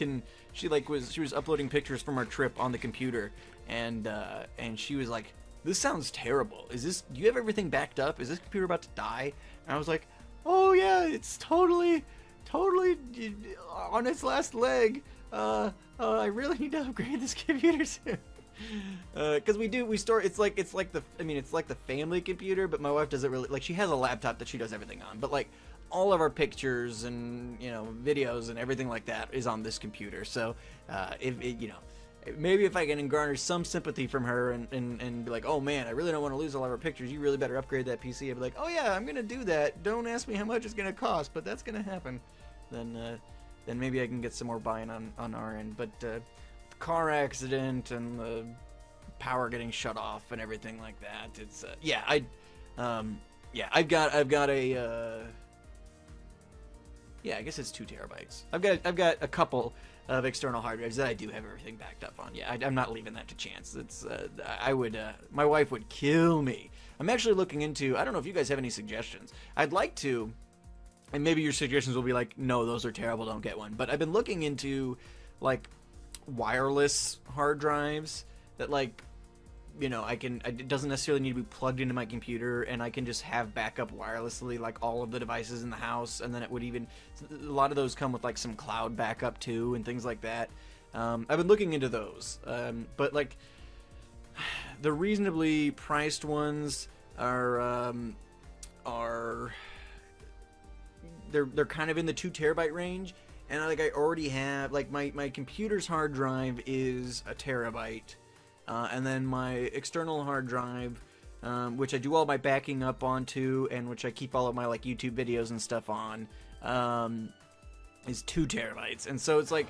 she was uploading pictures from our trip on the computer, and she was like, this sounds terrible. Do you have everything backed up? Is this computer about to die? And I was like, oh yeah, it's totally on its last leg. I really need to upgrade this computer soon. Because we store, it's like the family computer, but my wife doesn't really, like, she has a laptop that she does everything on, but like all of our pictures and, you know, videos and everything like that is on this computer. So maybe if I can garner some sympathy from her and be like, oh man, I really don't want to lose all of our pictures, you really better upgrade that PC. I'd be like, oh yeah, I'm gonna do that. Don't ask me how much it's gonna cost, but that's gonna happen. Then maybe I can get some more buy-in on our end. But the car accident and the power getting shut off and everything like that, it's yeah, I've got a yeah, I guess it's 2 terabytes. I've got a couple of external hard drives that I do have everything backed up on. Yeah, I'm not leaving that to chance. It's my wife would kill me. I'm actually looking into, I don't know if you guys have any suggestions. I'd like to, and maybe your suggestions will be like, no, those are terrible, don't get one. But I've been looking into like wireless hard drives that, like, you know, it doesn't necessarily need to be plugged into my computer, and I can just have backup wirelessly, like all of the devices in the house, and then it would even, a lot of those come with like some cloud backup too, and things like that. I've been looking into those, but like the reasonably priced ones are they're kind of in the 2 terabyte range, and I already have, like, my computer's hard drive is a terabyte. And then my external hard drive, which I do all my backing up onto, and which I keep all of my like YouTube videos and stuff on, is 2 terabytes. And so it's like,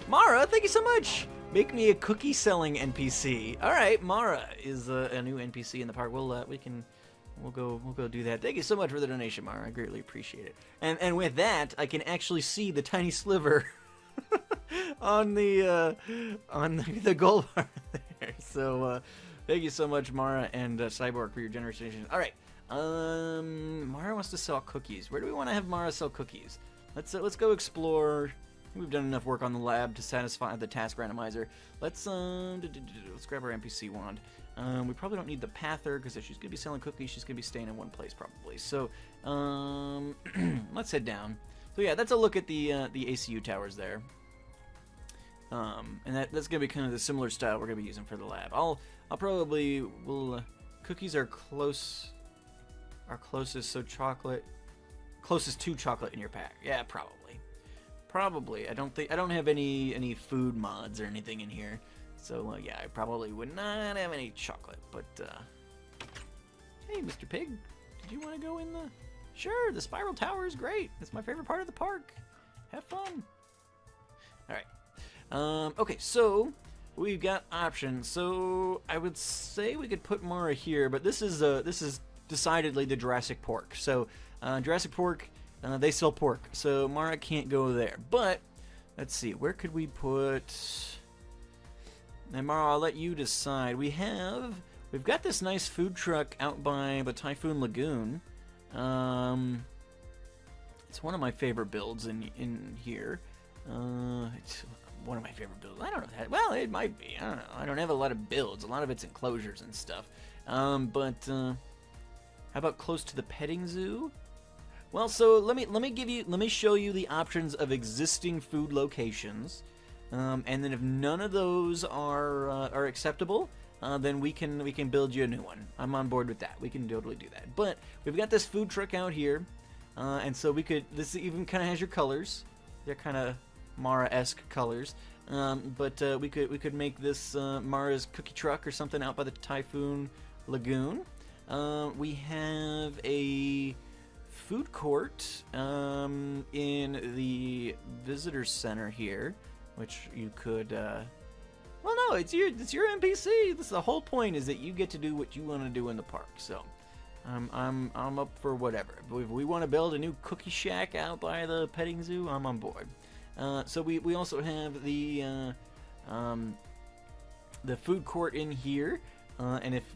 Mara, thank you so much. Make me a cookie selling NPC. All right, Mara is a new NPC in the park. We'll go do that. Thank you so much for the donation, Mara. I greatly appreciate it. And with that, I can actually see the tiny sliver on the gold bar there. So thank you so much, Mara and Cyborg, for your generous donations. All right, Mara wants to sell cookies. Where do we want to have Mara sell cookies? Let's go explore. We've done enough work on the lab to satisfy the task randomizer. Let's grab our NPC wand. We probably don't need the pather, because if she's gonna be selling cookies, she's gonna be staying in one place probably. So let's head down. So yeah, that's a look at the ACU towers there. And that's gonna be kind of the similar style we're gonna be using for the lab. I'll probably cookies are close. are closest, so chocolate, closest to chocolate in your pack. Yeah, probably. I don't have any food mods or anything in here, so yeah, I probably would not have any chocolate. But hey, Mr. Pig, did you want to go in the? Sure, the spiral tower is great. It's my favorite part of the park. Have fun. All right. Okay, so we've got options. So I would say we could put Mara here, but this is decidedly the Jurassic pork. So Jurassic pork, they sell pork, so Mara can't go there. But let's see, where could we put? And Mara, I'll let you decide. We've got this nice food truck out by the Typhoon Lagoon. It's one of my favorite builds in here. It's one of my favorite builds. I don't know. Well, it might be. I don't know. I don't have a lot of builds. A lot of it's enclosures and stuff. But how about close to the petting zoo? Well, so let me show you the options of existing food locations, and then if none of those are acceptable, then we can build you a new one. I'm on board with that. We can totally do that. But we've got this food truck out here, and so we could. This even kind of has your colors. They're kind of Mara-esque colors. But we could make this Mara's cookie truck or something out by the Typhoon Lagoon. We have a food court in the visitor center here, which you could. Well, no, it's your NPC. The whole point is that you get to do what you want to do in the park. So, I'm up for whatever. If we want to build a new cookie shack out by the petting zoo, I'm on board. So we also have the food court in here, and if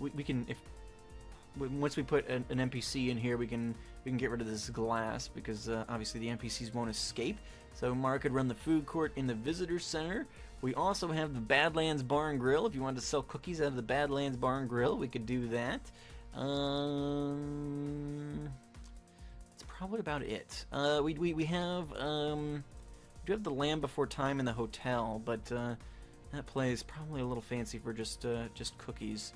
once we put an NPC in here, we can get rid of this glass because obviously the NPCs won't escape. So Mara could run the food court in the visitor center. We also have the Badlands Bar and Grill. If you wanted to sell cookies out of the Badlands Bar and Grill, we could do that. That's probably about it. We do have the Land Before Time in the hotel, but that place probably a little fancy for just cookies.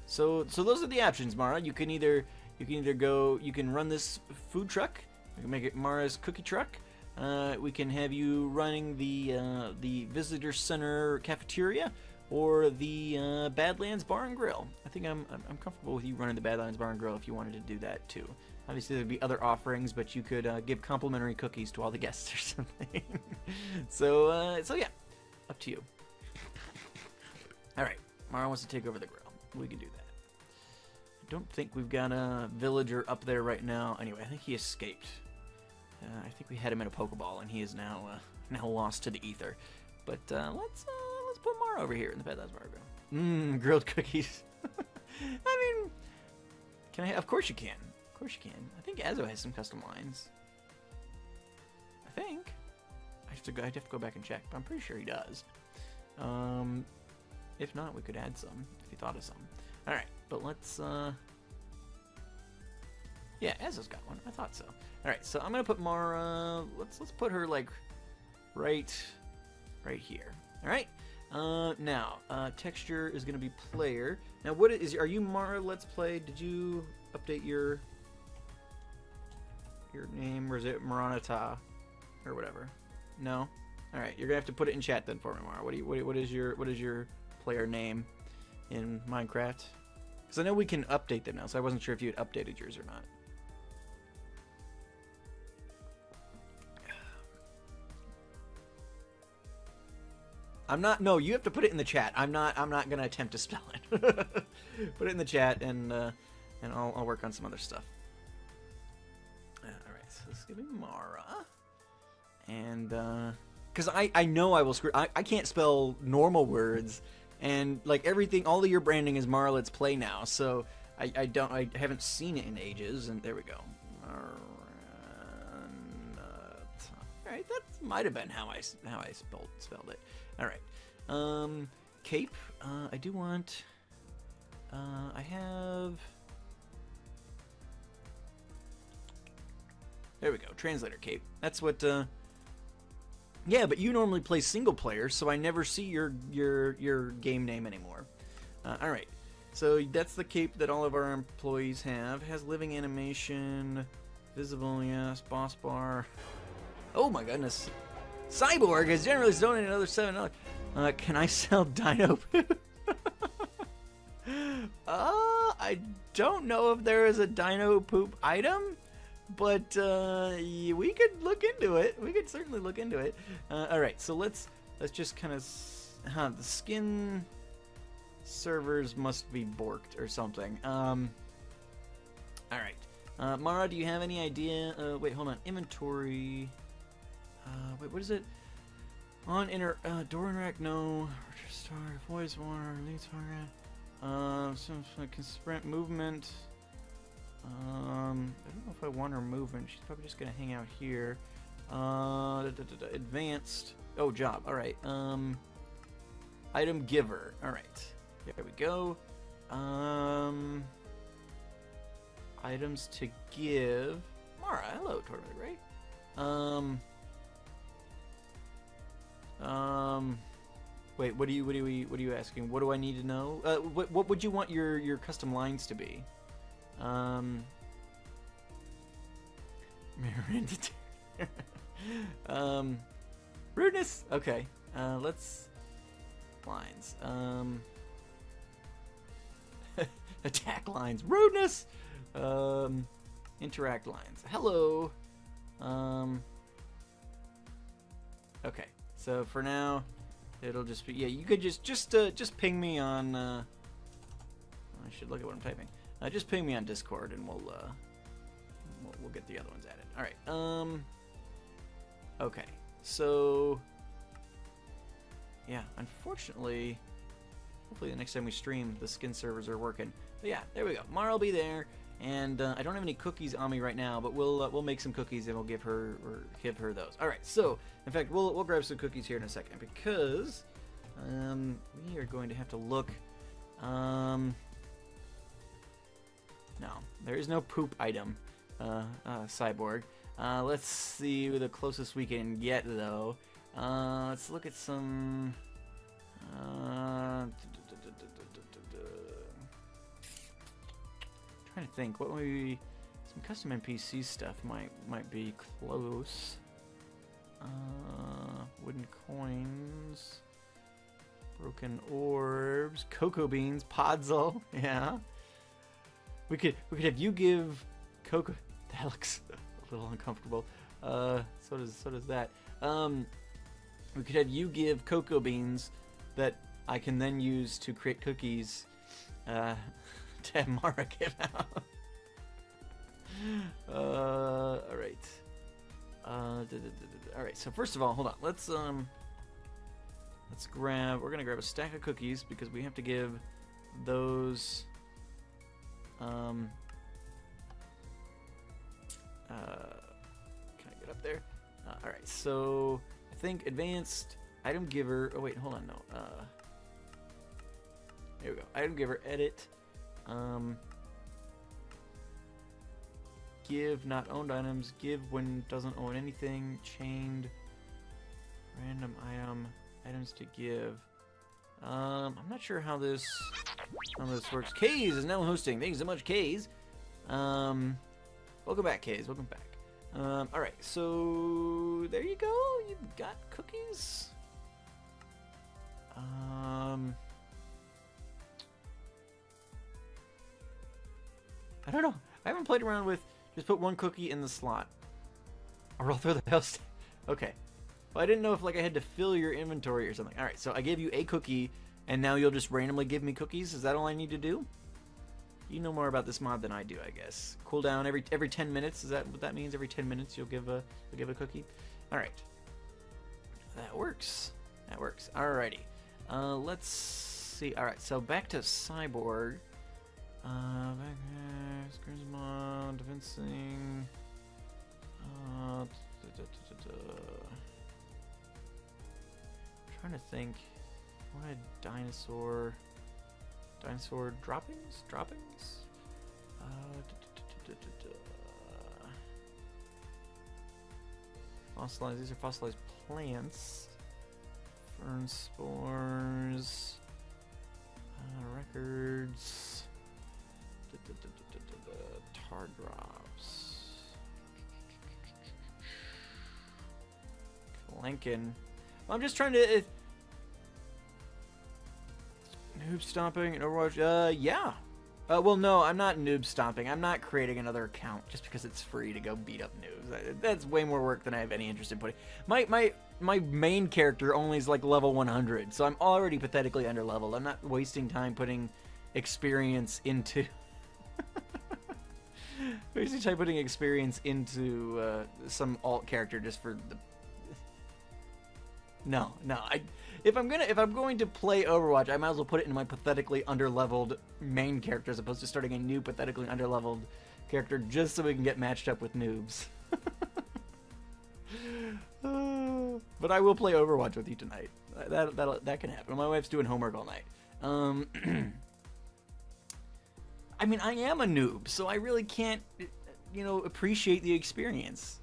So those are the options, Mara. You can either run this food truck. We can make it Mara's cookie truck. We can have you running the visitor center cafeteria or the Badlands Bar and Grill. I think I'm comfortable with you running the Badlands Bar and Grill if you wanted to do that too. Obviously there'd be other offerings, but you could give complimentary cookies to all the guests or something. So yeah, up to you. All right, Mara wants to take over the grill. We can do that. I don't think we've got a villager up there right now. Anyway, I think he escaped. I think we had him in a Pokeball, and he is now lost to the ether. But let's put Mara over here in the Badlands Bar Grill. Grilled cookies. I mean, can I? Of course you can. Of course you can. I think Azo has some custom lines. I think. I'd have to go back and check, but I'm pretty sure he does. If not, we could add some if you thought of some. All right, but let's. Yeah, Azo's got one. I thought so. All right, so I'm gonna put Mara. Let's put her like right here. All right. Now texture is gonna be player. Now what is? Are you Mara? Let's play. Did you update your name, or is it Maranata or whatever? No. All right, you're gonna have to put it in chat then for me, Mara. What is your player name in Minecraft? Because I know we can update them now, so I wasn't sure if you had updated yours or not. I'm not. No, you have to put it in the chat. I'm not gonna attempt to spell it. Put it in the chat, and I'll work on some other stuff. All right, so this is gonna be Mara, and because I know I will screw. I can't spell normal words, and like everything, all of your branding is Mara Let's Play now. So I haven't seen it in ages, and there we go. All right, that might have been how I spelled it. All right, cape. I do want. I have. There we go. Translator cape. That's what. Yeah, but you normally play single player, so I never see your game name anymore. All right. So that's the cape that all of our employees have. Has living animation, visible, yes, boss bar. Oh my goodness. Cyborg has generously donated another $7. Can I sell dino poop? I don't know if there is a dino poop item, but we could look into it. We could certainly look into it. All right, so let's just kind of, the skin servers must be borked or something. All right, Mara, do you have any idea? Wait, hold on. Inventory. Wait, what is it? On door interact, no. Star, voice water, leads program. Some sprint movement. I don't know if I want her movement. She's probably just gonna hang out here. Advanced. Oh, job. All right. Item giver. All right. There we go. Items to give. Mara, hello, TortimerTheGrey. Wait, what are you asking? What do I need to know? What would you want your custom lines to be? Rudeness. Okay. Let's lines. Attack lines. Rudeness. Interact lines. Hello. Okay. So for now, it'll just be, yeah, you could just ping me on, I should look at what I'm typing. Just ping me on Discord and we'll get the other ones added. All right. Okay. So, yeah, unfortunately, hopefully the next time we stream, the skin servers are working. But yeah, there we go. Mara will be there. And I don't have any cookies on me right now, but we'll make some cookies and we'll give her those. All right. So in fact, we'll grab some cookies here in a second because we are going to have to look. No, there is no poop item. Cyborg. Let's see the closest we can get though. Let's look at some. Trying to think what maybe some custom NPC stuff might be close. Wooden coins, broken orbs, cocoa beans, podzol. Yeah, we could have you give cocoa. That looks a little uncomfortable. So does that. We could have you give cocoa beans that I can then use to create cookies. To have Mara give out. All right. All right. So first of all, hold on. Let's grab. We're gonna grab a stack of cookies because we have to give those. Can I get up there? All right. So I think advanced item giver. Oh wait, hold on. No. Here we go. Item giver. Edit. Give not owned items. Give when doesn't own anything. Chained. Random item. Items to give. I'm not sure how this works. Kays is now hosting. Thanks so much, Kays. Welcome back, Kays. Welcome back. All right. So there you go. You've got cookies. I don't know. I haven't played around with just put one cookie in the slot. Or I'll throw the house. Okay. Well, I didn't know if like I had to fill your inventory or something. Alright, so I gave you a cookie, and now you'll just randomly give me cookies? Is that all I need to do? You know more about this mod than I do, I guess. Cooldown every 10 minutes? Is that what that means? Every 10 minutes you'll give a cookie? Alright. That works. That works. Alrighty. Let's see. Alright, so back to Cyborg. Charisma, Davincing. Trying to think. What a dinosaur droppings? Fossilized. These are fossilized plants. Fern spores. Records. Lincoln. I'm just trying to... noob stomping in Overwatch? Yeah. Well, no, I'm not noob stomping. I'm not creating another account just because it's free to go beat up noobs. That's way more work than I have any interest in putting. My main character only is like level 100, so I'm already pathetically underleveled. I'm not wasting time putting experience into... some alt character just for the... No. If I'm going to play Overwatch, I might as well put it into my pathetically underleveled main character as opposed to starting a new pathetically underleveled character just so we can get matched up with noobs. But I will play Overwatch with you tonight. That can happen. My wife's doing homework all night. I mean, I am a noob, so I really can't, appreciate the experience.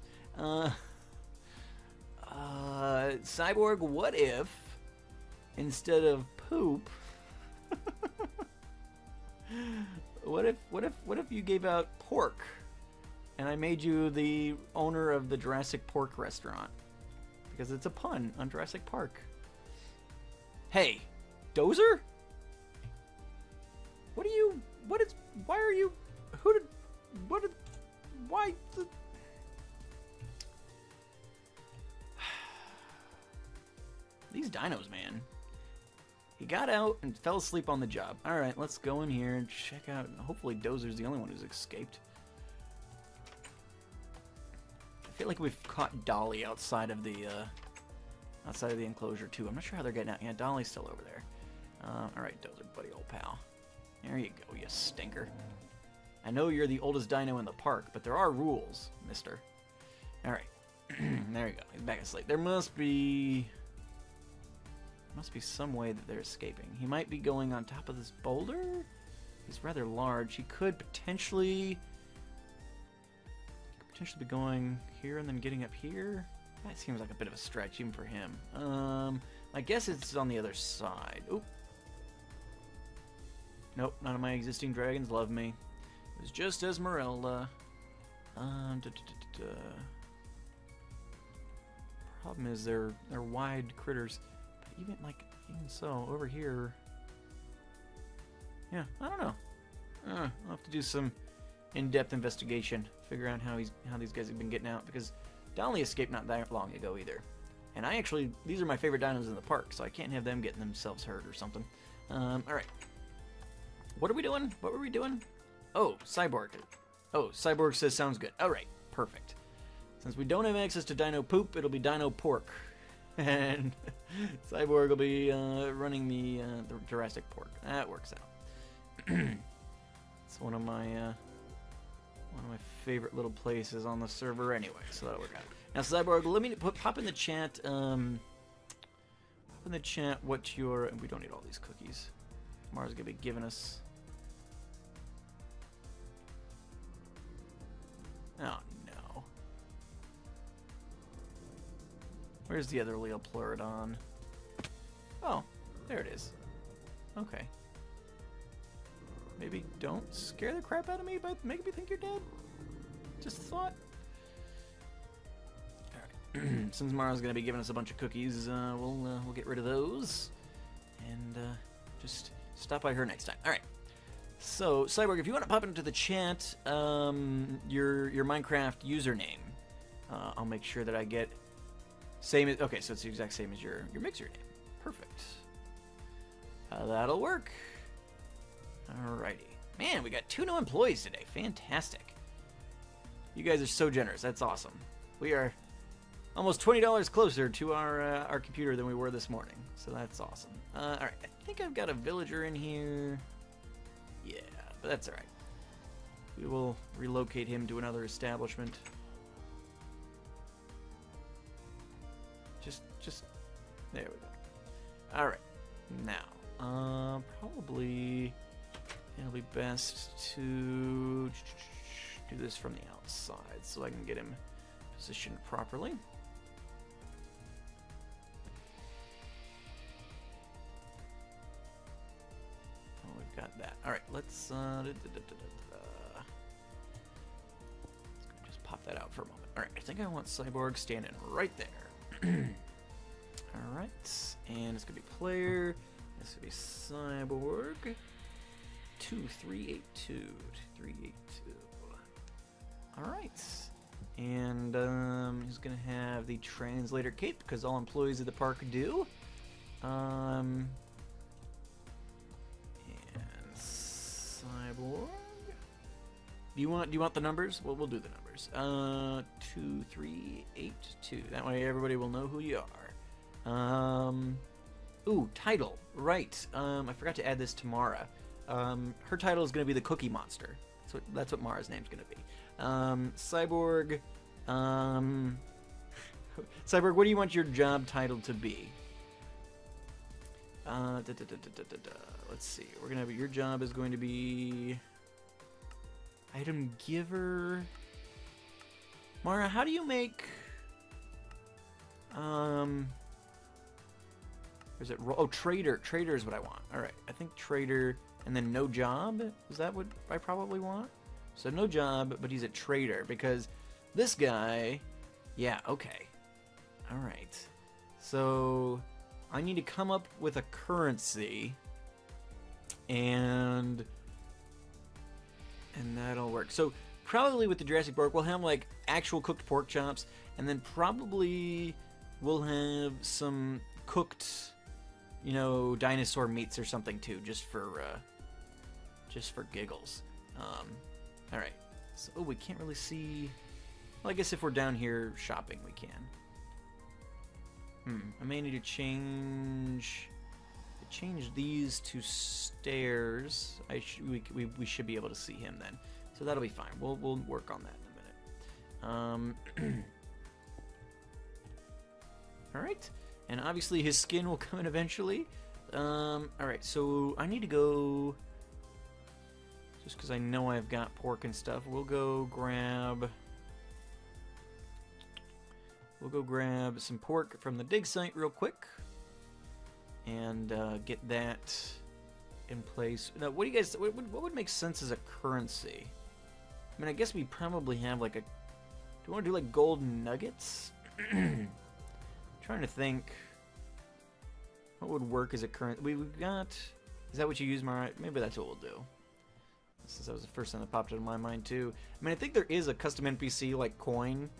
Cyborg, what if, instead of poop, what if you gave out pork, and I made you the owner of the Jurassic Pork restaurant? Because it's a pun on Jurassic Park. Hey, Dozer? These dinos, man. He got out and fell asleep on the job. Alright, let's go in here and check out. Hopefully Dozer's the only one who's escaped. I feel like we've caught Dolly outside of the enclosure too. I'm not sure how they're getting out. Yeah, Dolly's still over there. Alright, Dozer, buddy, old pal. There you go, you stinker. I know you're the oldest dino in the park, but there are rules, mister. Alright. There you go. He's back asleep. There must be some way that they're escaping. He might be going on top of this boulder. He's rather large. He could potentially be going here and then getting up here. That seems like a bit of a stretch even for him. I guess it's on the other side. Oop. Nope, none of my existing dragons love me. It was just Esmeralda. Problem is they're wide critters. But even so, over here, yeah, I don't know. I'll have to do some in-depth investigation, figure out how these guys have been getting out, because Dolly escaped not that long ago either. And these are my favorite dinos in the park, so I can't have them getting themselves hurt or something. All right. What are we doing? What were we doing? Oh, Cyborg. Oh, Cyborg says sounds good. All right, perfect. Since we don't have access to dino poop, it'll be dino pork. And Cyborg will be running the Jurassic Pork. That works out. It's one of my favorite little places on the server anyway, so that'll work out. Now, Cyborg, let me pop in the chat. Pop in the chat what your... We don't need all these cookies. Mars gonna be giving us... Oh no. Where's the other Leopleurodon? Oh, there it is. Okay. Maybe don't scare the crap out of me by making me think you're dead. Just a thought. Alright. Since Mara's gonna be giving us a bunch of cookies, we'll get rid of those. And just stop by her next time. Alright. So, Cyborg, if you want to pop into the chat your Minecraft username, I'll make sure that I get same as, okay, so it's the exact same as your mixer name. Perfect. That'll work. Alrighty. Man, we got 2 new employees today. Fantastic. You guys are so generous. That's awesome. We are almost $20 closer to our computer than we were this morning. So that's awesome. Alright, I think I've got a villager in here. Yeah, but that's alright. We will relocate him to another establishment. Just there we go. Alright. Now, probably it'll be best to do this from the outside so I can get him positioned properly. Got that. All right, let's just pop that out for a moment. All right, I think I want Cyborg standing right there. Alright, and it's gonna be player. This will be Cyborg 2382. 2382. Alright. And he's gonna have the translator cape because all employees of the park do. And Cyborg. Do you want the numbers? Well, we'll do the numbers. 2382. That way everybody will know who you are. Ooh, title. Right. I forgot to add this to Mara. Her title is going to be the Cookie Monster. That's what Mara's name's going to be. Cyborg. Cyborg, what do you want your job title to be? Let's see. We're going to have your job is going to be item giver. Mara, how do you make is it trader? Trader is what I want. All right, I think trader, and then no job. Is that what I probably want? So no job, but he's a trader because this guy. Yeah. Okay. All right. So I need to come up with a currency, and that'll work. So probably with the Jurassic Park, we'll have like actual cooked pork chops, and then probably we'll have some cooked, dinosaur meats or something too, just for giggles. All right. So we can't really see. Well, I guess if we're down here shopping, we can. I may need to change these to stairs. We should be able to see him then, so that'll be fine. We'll work on that in a minute. All right, and obviously his skin will come in eventually. All right, so I need to go just because I know I've got pork and stuff. We'll go grab some pork from the dig site real quick and get that in place. Now, what do you guys? What would make sense as a currency? I mean, I guess we probably have like a. Do you want to do like gold nuggets? Trying to think. What would work as a currency? We've got. Is that what you use, Mara? Maybe that's what we'll do. Since that was the first thing that popped into my mind too. I mean, I think there is a custom NPC like coin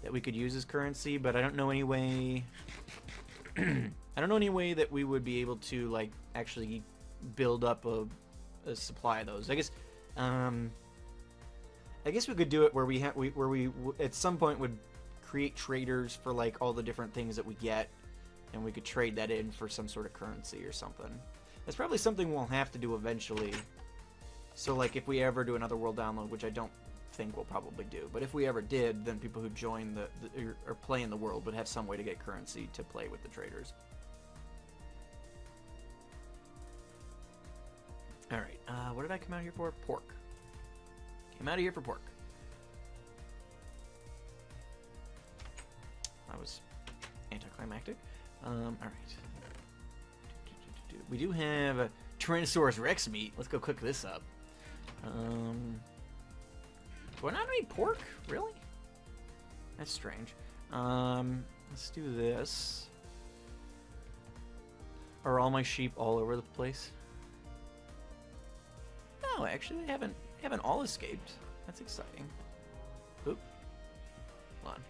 that we could use as currency, but I don't know any way. I don't know any way that we would be able to like actually build up a supply of those. I guess we could do it where we at some point would create traders for like all the different things that we get, and we could trade that in for some sort of currency or something. That's probably something we'll have to do eventually. So like if we ever do another world download, which I don't think we'll probably do, but if we ever did, then people who join or play in the world would have some way to get currency to play with the traders. All right, what did I come out here for? Pork. Came out of here for pork. That was anticlimactic. All right. We do have a Tyrannosaurus Rex meat. Let's go cook this up. Do I not need pork? Really? That's strange. Let's do this. Are all my sheep all over the place? No, actually, they haven't all escaped. That's exciting. Oop. Hold on.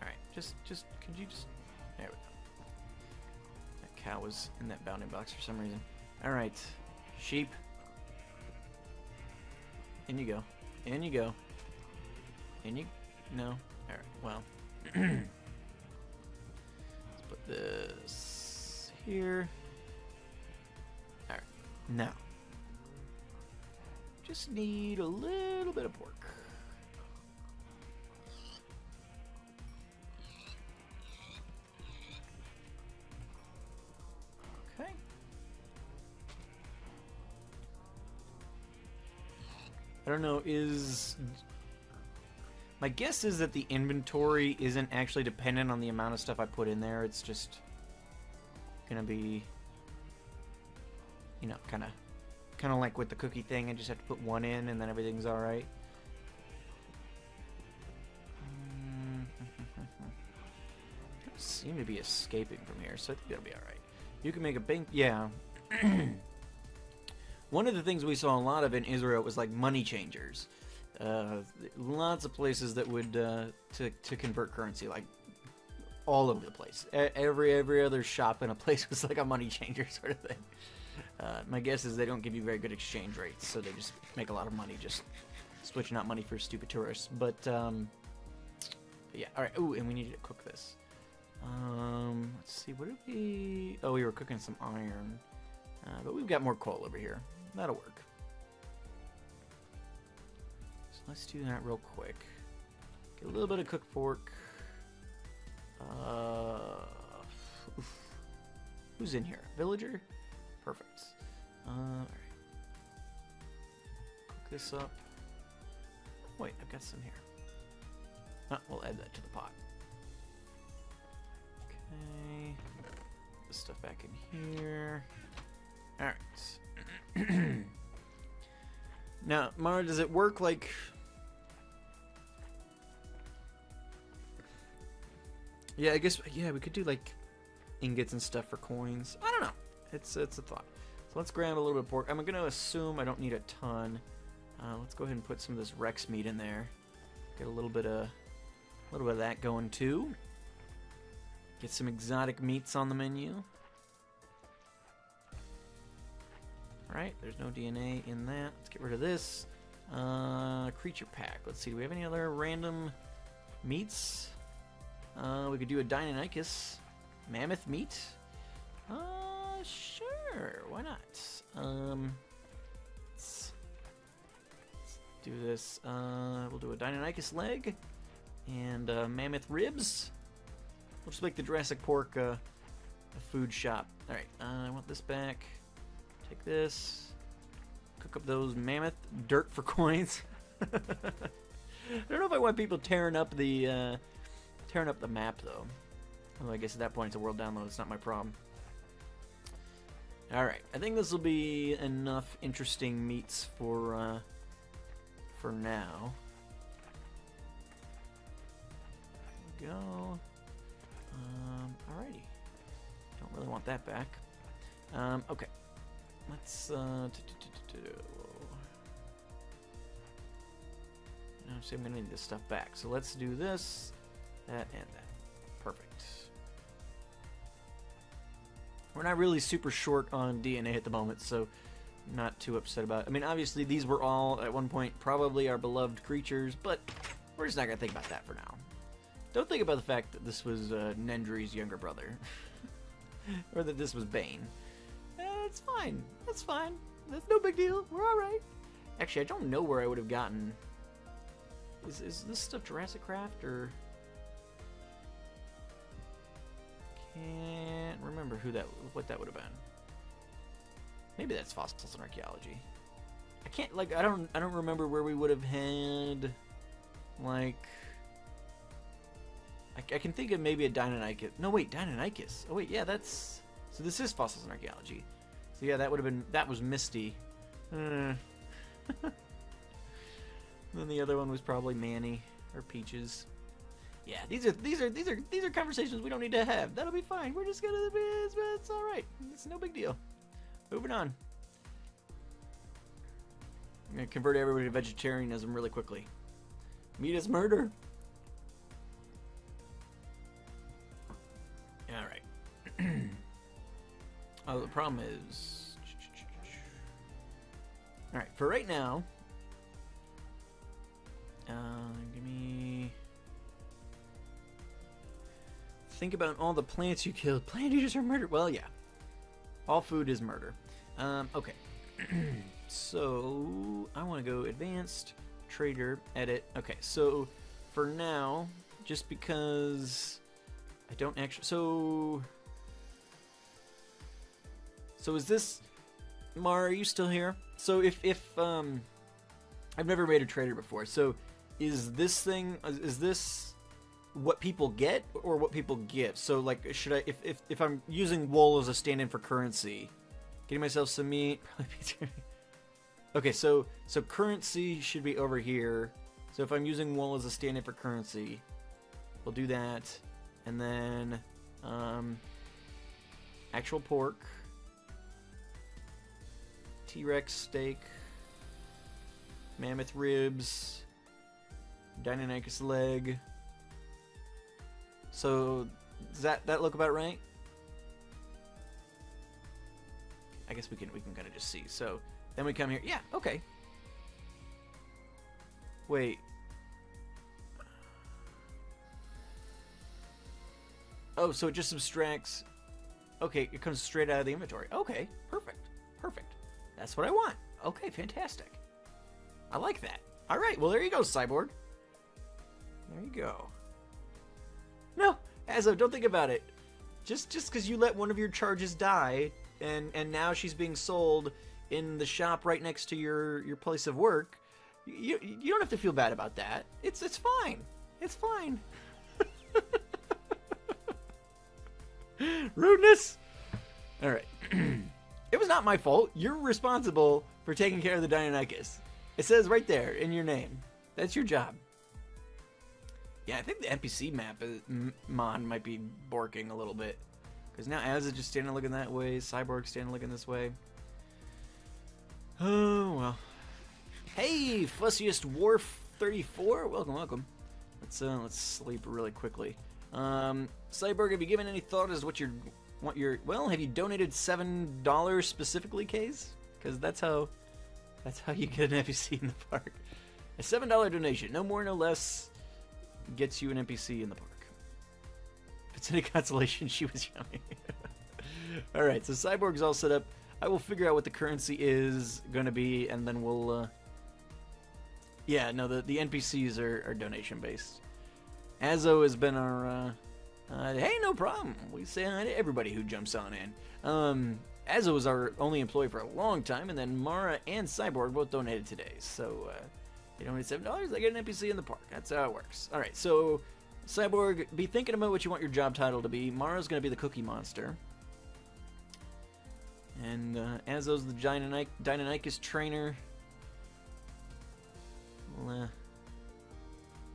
Alright, just, could you just... There we go. That cow was in that bounding box for some reason. Alright, sheep. In you go. In you go. In you... No. Alright, well. Let's put this here. Alright, now. Just need a little bit of pork. Okay. I don't know, my guess is that the inventory isn't actually dependent on the amount of stuff I put in there. It's just gonna be, you know, kind of like with the cookie thing. I just have to put one in and then everything's all right. seem to be escaping from here, so I think that'll be alright. You can make a bank... Yeah. One of the things we saw a lot of in Israel was like money changers. Lots of places that would to convert currency, like all over the place. Every other shop in a place was like a money changer sort of thing. My guess is they don't give you very good exchange rates, so they just make a lot of money just switching out money for stupid tourists. But yeah, all right. Ooh, and we need to cook this. Let's see. What did we? Oh, we were cooking some iron, but we've got more coal over here. That'll work. So let's do that real quick. Get a little bit of cooked pork. Who's in here? Villager? Perfect. Alright. Cook this up. Wait, I've got some here. We'll add that to the pot. Okay. Put this stuff back in here. Alright. Now, Mara, does it work like... Yeah, I guess, yeah, we could do like ingots and stuff for coins. I don't know. It's a thought. So let's grab a little bit of pork. I'm going to assume I don't need a ton. Let's go ahead and put some of this Rex meat in there. Get a little bit of that going too. Get some exotic meats on the menu. Alright, there's no DNA in that. Let's get rid of this. Creature pack. Let's see, do we have any other random meats? We could do a Deinonychus. Mammoth meat? Sure, why not? Let's do this. We'll do a Deinonychus leg and mammoth ribs. We'll just make the Jurassic pork a food shop. Alright, I want this back. Take this. Cook up those mammoth dirt for coins. I don't know if I want people tearing up the map though. Well, I guess at that point it's a world download. It's not my problem. All right, I think this will be enough interesting meats for now. There we go. Alrighty. Don't really want that back. Okay. Let's now, see, I'm gonna need this stuff back. So let's do this, that, and that. Perfect. We're not really super short on DNA at the moment, so I'm not too upset about it. I mean, obviously these were all at one point probably our beloved creatures, but we're just not gonna think about that for now. Don't think about the fact that this was Nendry's younger brother, or that this was Bane. It's fine. That's fine. That's no big deal. We're alright. Actually, I don't know where I would have gotten... Is this stuff JurassiCraft, or... Can't remember what that would have been. Maybe that's fossils and archaeology. I can't, like, I don't remember where we would have had, like... I can think of maybe a Deinonychus. No, wait, Deinonychus. Oh, wait, yeah, that's... So this is fossils and archaeology. So yeah, that would have been, that was Misty. Then the other one was probably Manny or Peaches. Yeah, these are conversations we don't need to have. That'll be fine. We're just gonna be, it's all right. It's no big deal. Moving on. I'm gonna convert everybody to vegetarianism really quickly. Meat is murder. All right. Oh, the problem is... Alright, for right now... give me... Think about all the plants you killed. Plant eaters are murder. Well, yeah. All food is murder. Okay. So, I want to go advanced, trader, edit. Okay, so, for now, just because I don't actually... So is this... Mar, are you still here? So if I've never made a trader before, so is this thing... Is this what people get or what people give? So, like, should I... If I'm using wool as a stand-in for currency, getting myself some meat... Okay, so currency should be over here. So if I'm using wool as a stand-in for currency, we'll do that. And then actual pork, T-Rex steak, mammoth ribs, Deinonychus leg. So does that look about right? I guess we can kind of just see. So then we come here. Yeah, okay. Wait. Oh, so it just subtracts. Okay, it comes straight out of the inventory. Okay, perfect. Perfect. That's what I want. Okay, fantastic. I like that. All right, well, there you go, Cyborg. There you go. No, Azo, don't think about it. Just because you let one of your charges die, and now she's being sold in the shop right next to your place of work, you don't have to feel bad about that. It's fine. It's fine. Rudeness. All right. It was not my fault. You're responsible for taking care of the Deinonychus. It says right there in your name. That's your job. Yeah, I think the NPC map mon might be borking a little bit. Because now Az is just standing looking that way. Cyborg standing looking this way. Oh, well. Hey, Fussiest Wharf 34. Welcome, welcome. Let's sleep really quickly. Cyborg, have you given any thought as to well, have you donated $7 specifically, Kays? Because that's how you get an NPC in the park. A $7 donation, no more, no less, gets you an NPC in the park. If it's any consolation, she was yummy. Alright, so Cyborg's all set up. I will figure out what the currency is going to be, and then we'll, yeah, no, the NPCs are donation-based. Azo has been our, hey, no problem. We say hi to everybody who jumps on in. Azo was our only employee for a long time, and then Mara and Cyborg both donated today. So, they donated $7, they get an NPC in the park. That's how it works. Alright, so, Cyborg, be thinking about what you want your job title to be. Mara's going to be the Cookie Monster. And, Azo's the Deinonychus Trainer.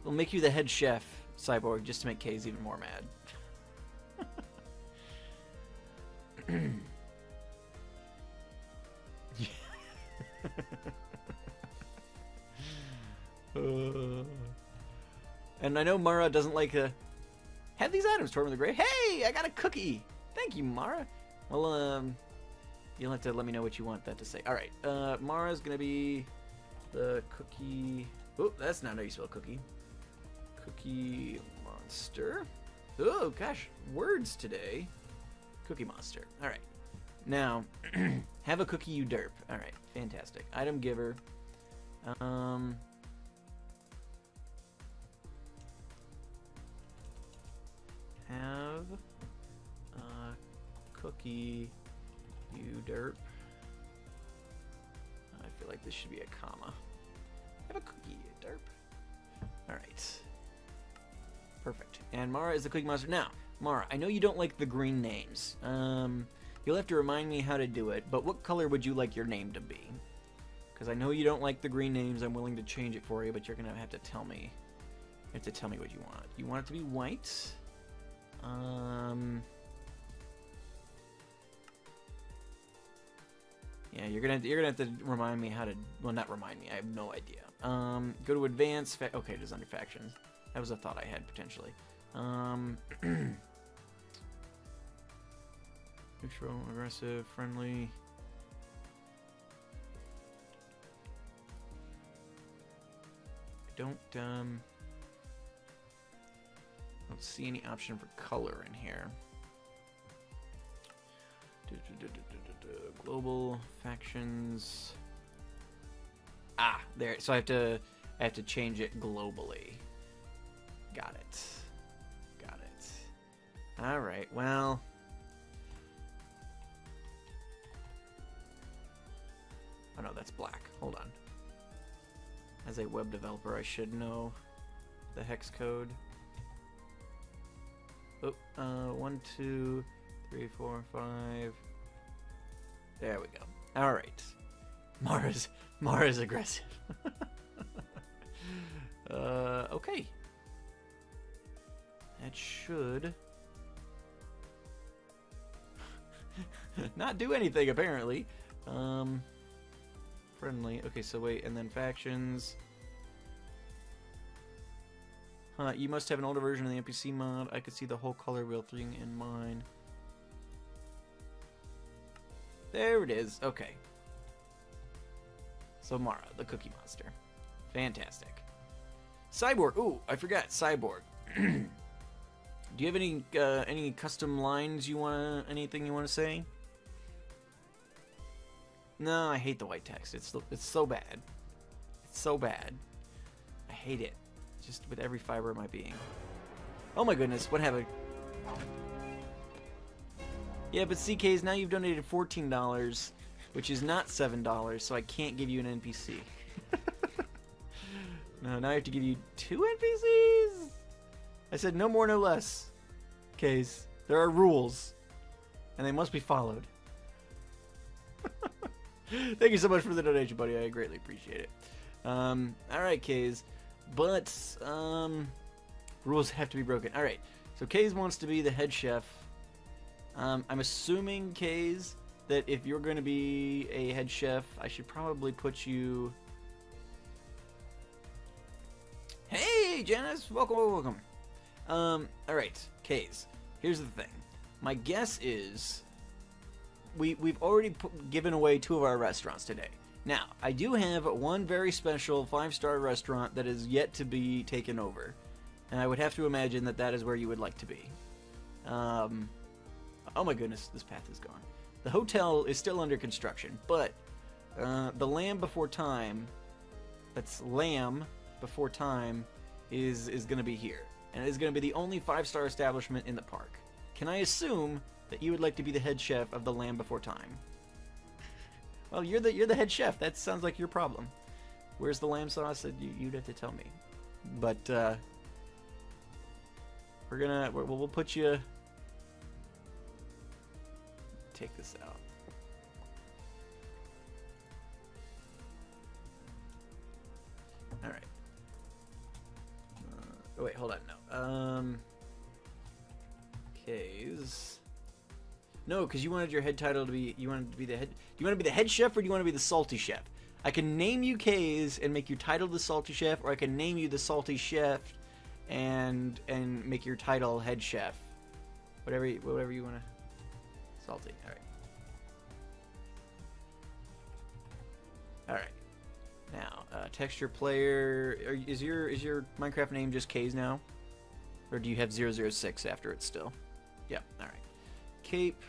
We'll make you the head chef, Cyborg, just to make Kays even more mad. And I know Mara doesn't like have these items, TortimerTheGrey. Hey, I got a cookie. Thank you, Mara. Well, you'll have to let me know what you want that to say. All right, Mara's gonna be the Cookie. Oh, that's not how you spell cookie. Cookie Monster. Oh gosh, words today. Cookie Monster. All right. Now, have a cookie, you derp. All right, fantastic. Item giver. Have a cookie, you derp. I feel like this should be a comma. Have a cookie, you derp. All right. Perfect. And Mara is the Cookie Monster. Now, Mara, I know you don't like the green names. You'll have to remind me how to do it, but what color would you like your name to be? Because I know you don't like the green names. I'm willing to change it for you, but you're going to have to tell me. You have to tell me what you want. You want it to be white. Yeah, you're gonna have to remind me how to. Well, not remind me. I have no idea. Go to advanced. Okay, it is under factions. That was a thought I had potentially. Neutral, aggressive, friendly. I don't see any option for color in here. Global factions. Ah, there. So I have to change it globally. Got it. Got it. All right. Well. Oh no, that's black. Hold on. As a web developer, I should know the hex code. Oh, 1, 2, 3, 4, 5. There we go. All right. Mara's aggressive. Okay. That should not do anything, apparently. Friendly. Okay, so wait, and then factions. You must have an older version of the NPC mod. I could see the whole color wheel thing in mine. There it is. Okay. So Mara, the Cookie Monster. Fantastic. Cyborg. Ooh, I forgot. Cyborg. Do you have any custom lines you wanna, anything you wanna say? No, I hate the white text. It's so bad. It's so bad. I hate it. Just with every fiber of my being. Oh my goodness, what happened? Yeah, but CKs, now you've donated $14, which is not $7, so I can't give you an NPC. No, now I have to give you 2 NPCs? I said no more, no less. Ks, there are rules, and they must be followed. Thank you so much for the donation, buddy. I greatly appreciate it. Alright, Ks. But, rules have to be broken. Alright, so Ks wants to be the head chef. I'm assuming, Ks, that if you're going to be a head chef, I should probably put you... Hey, Janice! Welcome, welcome. Alright, Ks. Here's the thing. My guess is... We've already given away 2 of our restaurants today. Now, I do have one very special 5-star restaurant that is yet to be taken over. And I would have to imagine that that is where you would like to be. Oh my goodness, this path is gone. The hotel is still under construction, but the Lamb Before Time, that's Lamb Before Time, is going to be here. And it is going to be the only 5-star establishment in the park. Can I assume that you would like to be the head chef of the Lamb Before Time? Well, you're the head chef. That sounds like your problem. Where's the lamb sauce? You'd have to tell me. But we'll put you. Take this out. All right. Oh wait, hold on. No. K's. No, because you wanted your head title to be. You wanted to be the head. Do you want to be the head chef or do you want to be the salty chef? I can name you K's and make your title the salty chef, or I can name you the salty chef, and make your title head chef. Whatever you want to. Salty. All right. All right. Now, texture player. Is your Minecraft name just K's now, or do you have 006 after it still? Yeah. All right. Cape.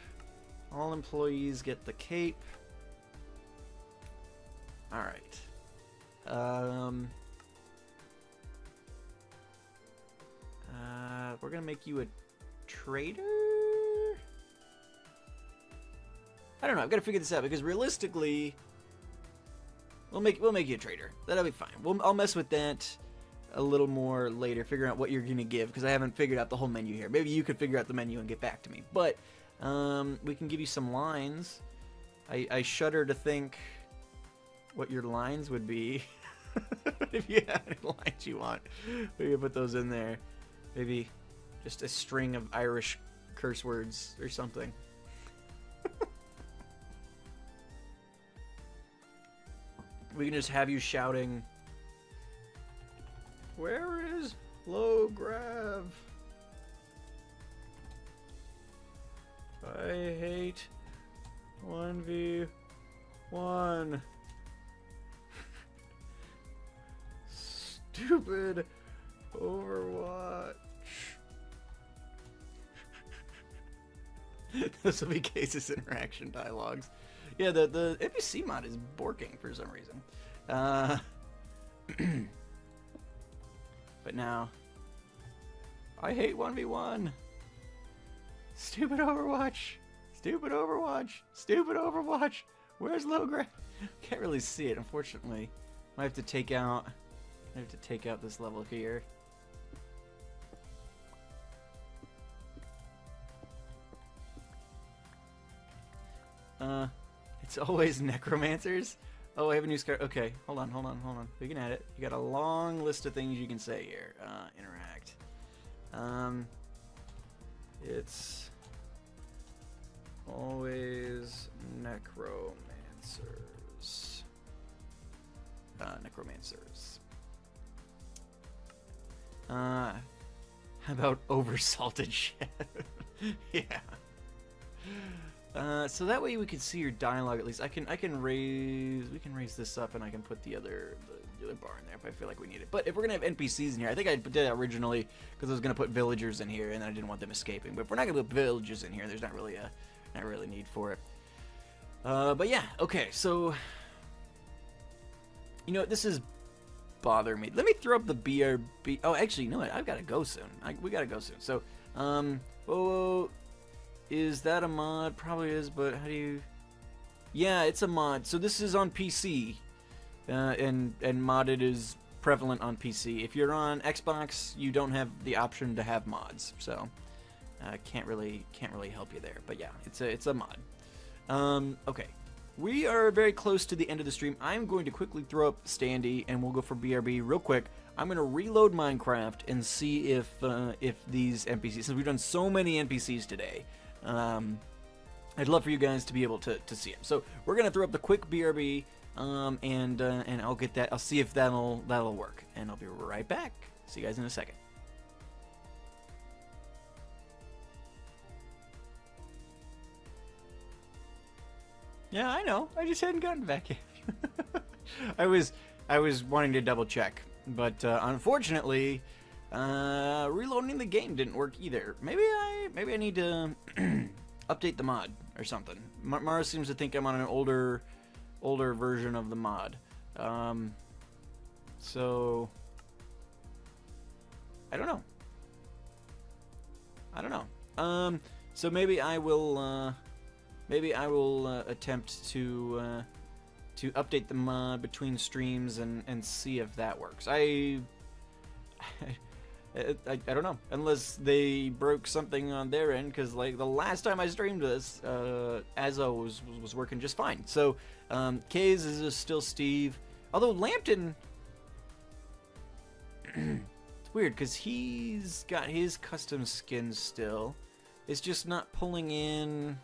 All employees get the cape. All right. We're gonna make you a trader. I don't know. I've got to figure this out because realistically, we'll make you a trader. That'll be fine. I'll mess with that a little more later, figuring out what you're gonna give because I haven't figured out the whole menu here. Maybe you could figure out the menu and get back to me. But we can give you some lines. I shudder to think what your lines would be. If you have any lines you want, we can put those in there. Maybe just a string of Irish curse words or something. We can just have you shouting, "Where is low grav? I hate 1v1. Stupid Overwatch." Those will be Case's interaction dialogues. Yeah, the NPC mod is borking for some reason. But now, I hate 1v1. Stupid Overwatch. Stupid Overwatch. Stupid Overwatch. Where's low grade? Can't really see it, unfortunately. Might have to take out. This level here. It's always necromancers. Oh, I have a new scar. Okay, hold on. We can add it. You got a long list of things you can say here. Interact. It's always necromancers. Necromancers. How about oversalted shit? Yeah. So that way we can see your dialogue at least. We can raise this up, and I can put the other bar in there if I feel like we need it. But if we're gonna have NPCs in here, I think I did that originally because I was gonna put villagers in here, and I didn't want them escaping. But if we're not gonna put villagers in here, there's not really need for it. But yeah, okay. So you know, this is bothering me. Let me throw up the BRB. Oh, actually, you know what? I've got to go soon. We gotta go soon. So oh. Is that a mod? Probably is, but how do you... Yeah, it's a mod. So this is on PC, and modded is prevalent on PC. If you're on Xbox, you don't have the option to have mods, so can't really help you there. But yeah, it's a mod. Okay, we are very close to the end of the stream. I'm going to quickly throw up Standy, and we'll go for BRB real quick. I'm going to reload Minecraft and see if these NPCs, since we've done so many NPCs today, I'd love for you guys to be able to see them. So we're gonna throw up the quick BRB, and I'll get that. I'll see if that'll work, and I'll be right back. See you guys in a second. Yeah, I know. I just hadn't gotten back yet. I was wanting to double check, but unfortunately, reloading the game didn't work either. Maybe I need to update the mod or something. Mara seems to think I'm on an older version of the mod. So I don't know. So maybe I will attempt to update the mod between streams and see if that works. I don't know, unless they broke something on their end, because like the last time I streamed this, Azo was working just fine. So Kays is still Steve, although Lambton, it's weird because he's got his custom skins still. It's just not pulling in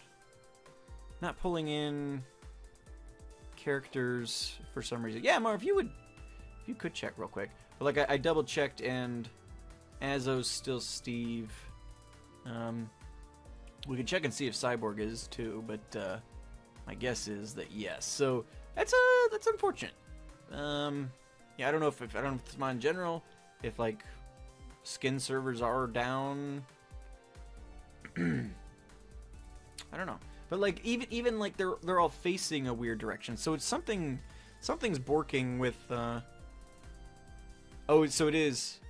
characters for some reason. Yeah, Mar, if you could check real quick. But like I double checked, and Azo's still Steve. We can check and see if Cyborg is too, but my guess is that yes. So that's unfortunate. Yeah, I don't know if it's mod in general, if like skin servers are down. I don't know. But like even like they're all facing a weird direction. So it's something's borking with oh, so it is.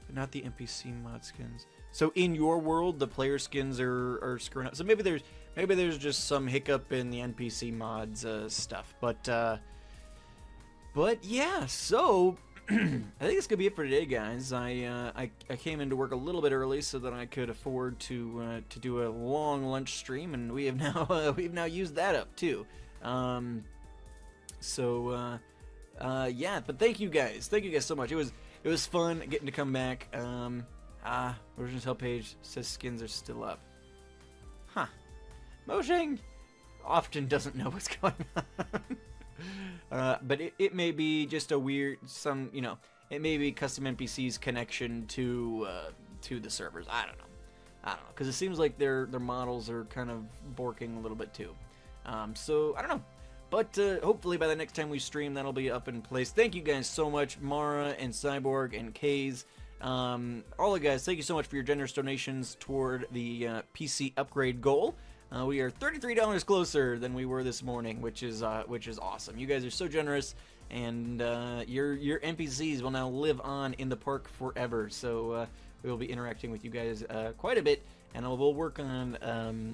But not the NPC mod skins. So in your world the player skins are screwing up. So maybe there's just some hiccup in the NPC mods stuff. But yeah, so I think it's gonna be it for today, guys. I came into work a little bit early so that I could afford to do a long lunch stream, and we've now used that up too. Yeah, but thank you guys so much. It was fun getting to come back. Version tell page says skins are still up. Huh. Mojang often doesn't know what's going on. But it may be just a weird, it may be custom NPCs connection to the servers. I don't know, because it seems like their models are kind of borking a little bit too. So I don't know, but hopefully by the next time we stream, that'll be up in place. Thank you guys so much, Mara and Cyborg and Kays. All the guys, thank you so much for your generous donations toward the PC upgrade goal. We are $33 closer than we were this morning, which is awesome. You guys are so generous, and your NPCs will now live on in the park forever. So we will be interacting with you guys quite a bit, and we'll work on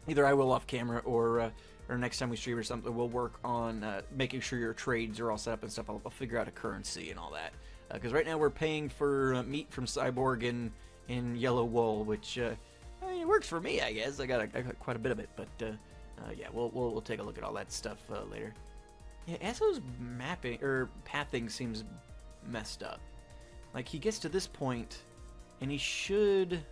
either I will off camera or next time we stream or something, we'll work on making sure your trades are all set up and stuff. I'll figure out a currency and all that, because right now we're paying for meat from Cyborg in yellow wool, which. I mean, it works for me, I guess. I got quite a bit of it, but yeah, we'll take a look at all that stuff later. Yeah, Aso's mapping or pathing seems messed up. Like he gets to this point, And he should...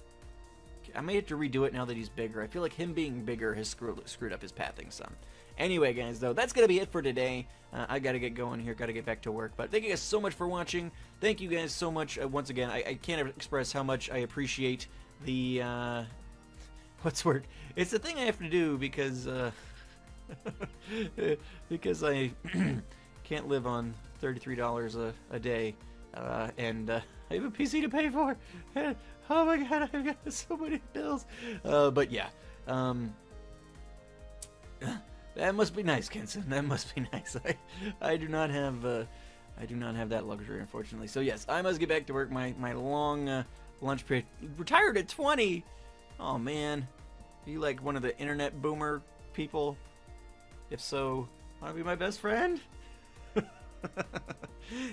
I may have to redo it now that he's bigger. I feel like him being bigger has screwed up his pathing some. Anyway, guys, though, that's going to be it for today. I got to get going here. Got to get back to work. But thank you guys so much for watching. Thank you guys so much. Once again, I can't express how much I appreciate the... what's the word? It's the thing I have to do because... because I can't live on $33 a day. And I have a PC to pay for. Oh my god, I've got so many bills. But yeah, that must be nice, Kenson. That must be nice. I do not have that luxury, unfortunately. So yes, I must get back to work. My long lunch period. Retired at 20. Oh man, are you like one of the internet boomer people? If so, want to be my best friend?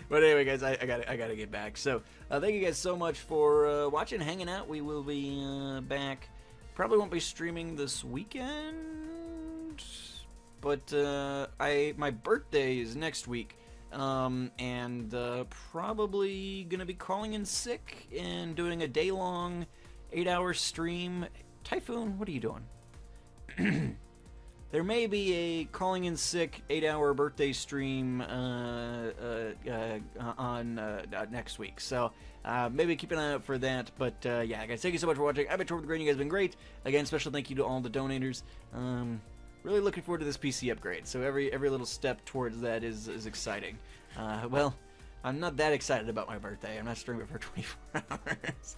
But anyway, guys, I gotta get back. So thank you guys so much for watching, hanging out. We will be back. Probably won't be streaming this weekend, but my birthday is next week, and probably gonna be calling in sick and doing a day-long 8-hour stream. Typhoon, what are you doing? There may be a calling in sick 8-hour birthday stream on next week, so maybe keep an eye out for that. But yeah, guys, thank you so much for watching. I've been TortimerTheGrey. You guys have been great. Again, special thank you to all the donators. Really looking forward to this PC upgrade. So every little step towards that is exciting. Well, I'm not that excited about my birthday. I'm not streaming for 24 hours.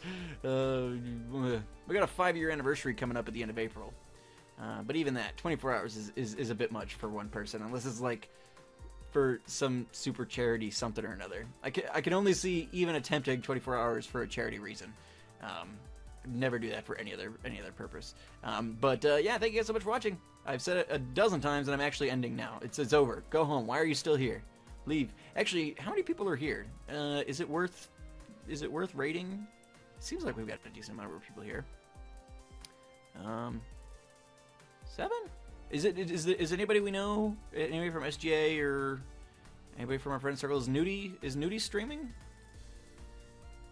We got a 5-year anniversary coming up at the end of April. But even that, 24 hours is a bit much for one person, unless it's like for some super charity something or another. I can only see even attempting 24 hours for a charity reason. Never do that for any other purpose. But yeah, thank you guys so much for watching. I've said it a dozen times, and I'm actually ending now. It's over. Go home. Why are you still here? Leave. Actually, how many people are here? Is it worth rating? Seems like we've got a decent amount of people here. 7? Is anybody we know? Anybody from SGA or anybody from our friend circle? Is Nudie streaming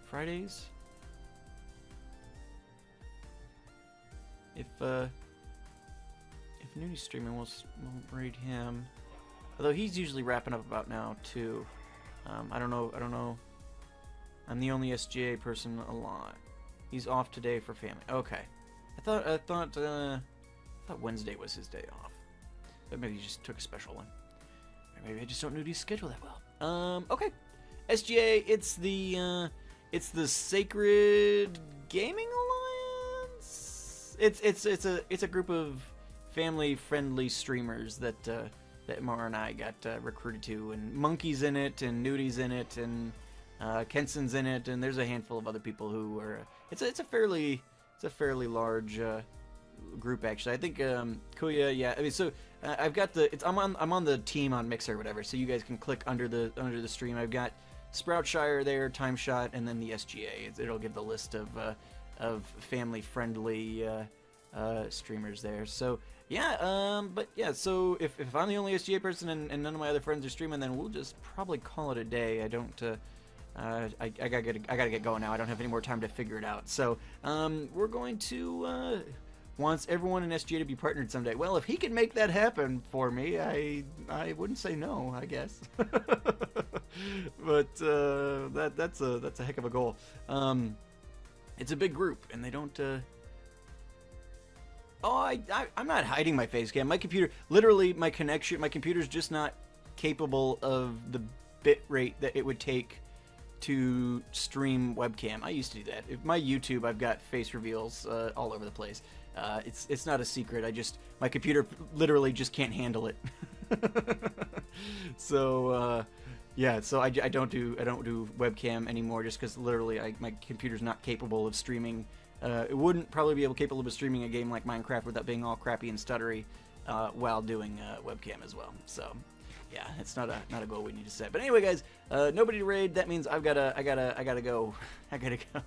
Fridays? If Nudie's streaming, we'll raid him. Although he's usually wrapping up about now too. I don't know. I'm the only SGA person alive. He's off today for family. Okay. I thought Wednesday was his day off. But maybe he just took a special one. Or maybe I just don't know his schedule that well. Okay. SGA, it's the Sacred Gaming Alliance. It's a group of family-friendly streamers that Mara and I got recruited to, and Monkey's in it, and Nudie's in it, and Kenson's in it, and there's a handful of other people who are. It's a fairly large group, actually. I think Kuya, yeah. I mean, so I've got I'm on the team on Mixer or whatever, so you guys can click under the stream. I've got Sproutshire there, Timeshot, and then the SGA. It'll give the list of family-friendly streamers there. So yeah, but yeah. So if I'm the only SGA person and none of my other friends are streaming, then we'll just probably call it a day. I don't. I gotta get going now. I don't have any more time to figure it out. So we're going to wants everyone in SGA to be partnered someday. Well, if he can make that happen for me, I wouldn't say no, I guess. But that's a heck of a goal. It's a big group, and they don't. Oh, I'm not hiding my face cam. My computer, literally, my computer's just not capable of the bit rate that it would take to stream webcam. I used to do that. My YouTube, I've got face reveals all over the place. It's not a secret. My computer literally just can't handle it. So yeah, so I don't do webcam anymore, just because literally my computer's not capable of streaming. It wouldn't probably be capable of streaming a game like Minecraft without being all crappy and stuttery while doing webcam as well. So yeah, it's not a goal we need to set. But anyway, guys, nobody to raid. That means I gotta go. I gotta go.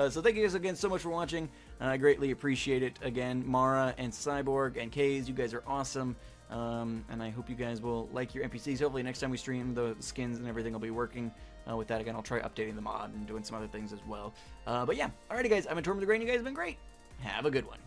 So thank you guys again so much for watching. I greatly appreciate it. Again, Mara and Cyborg and Kaze, you guys are awesome. and I hope you guys will like your NPCs. Hopefully next time we stream, the skins and everything will be working. With that, again, I'll try updating the mod and doing some other things as well. But yeah, alrighty guys, I've been TortimerTheGrey, and you guys have been great. Have a good one.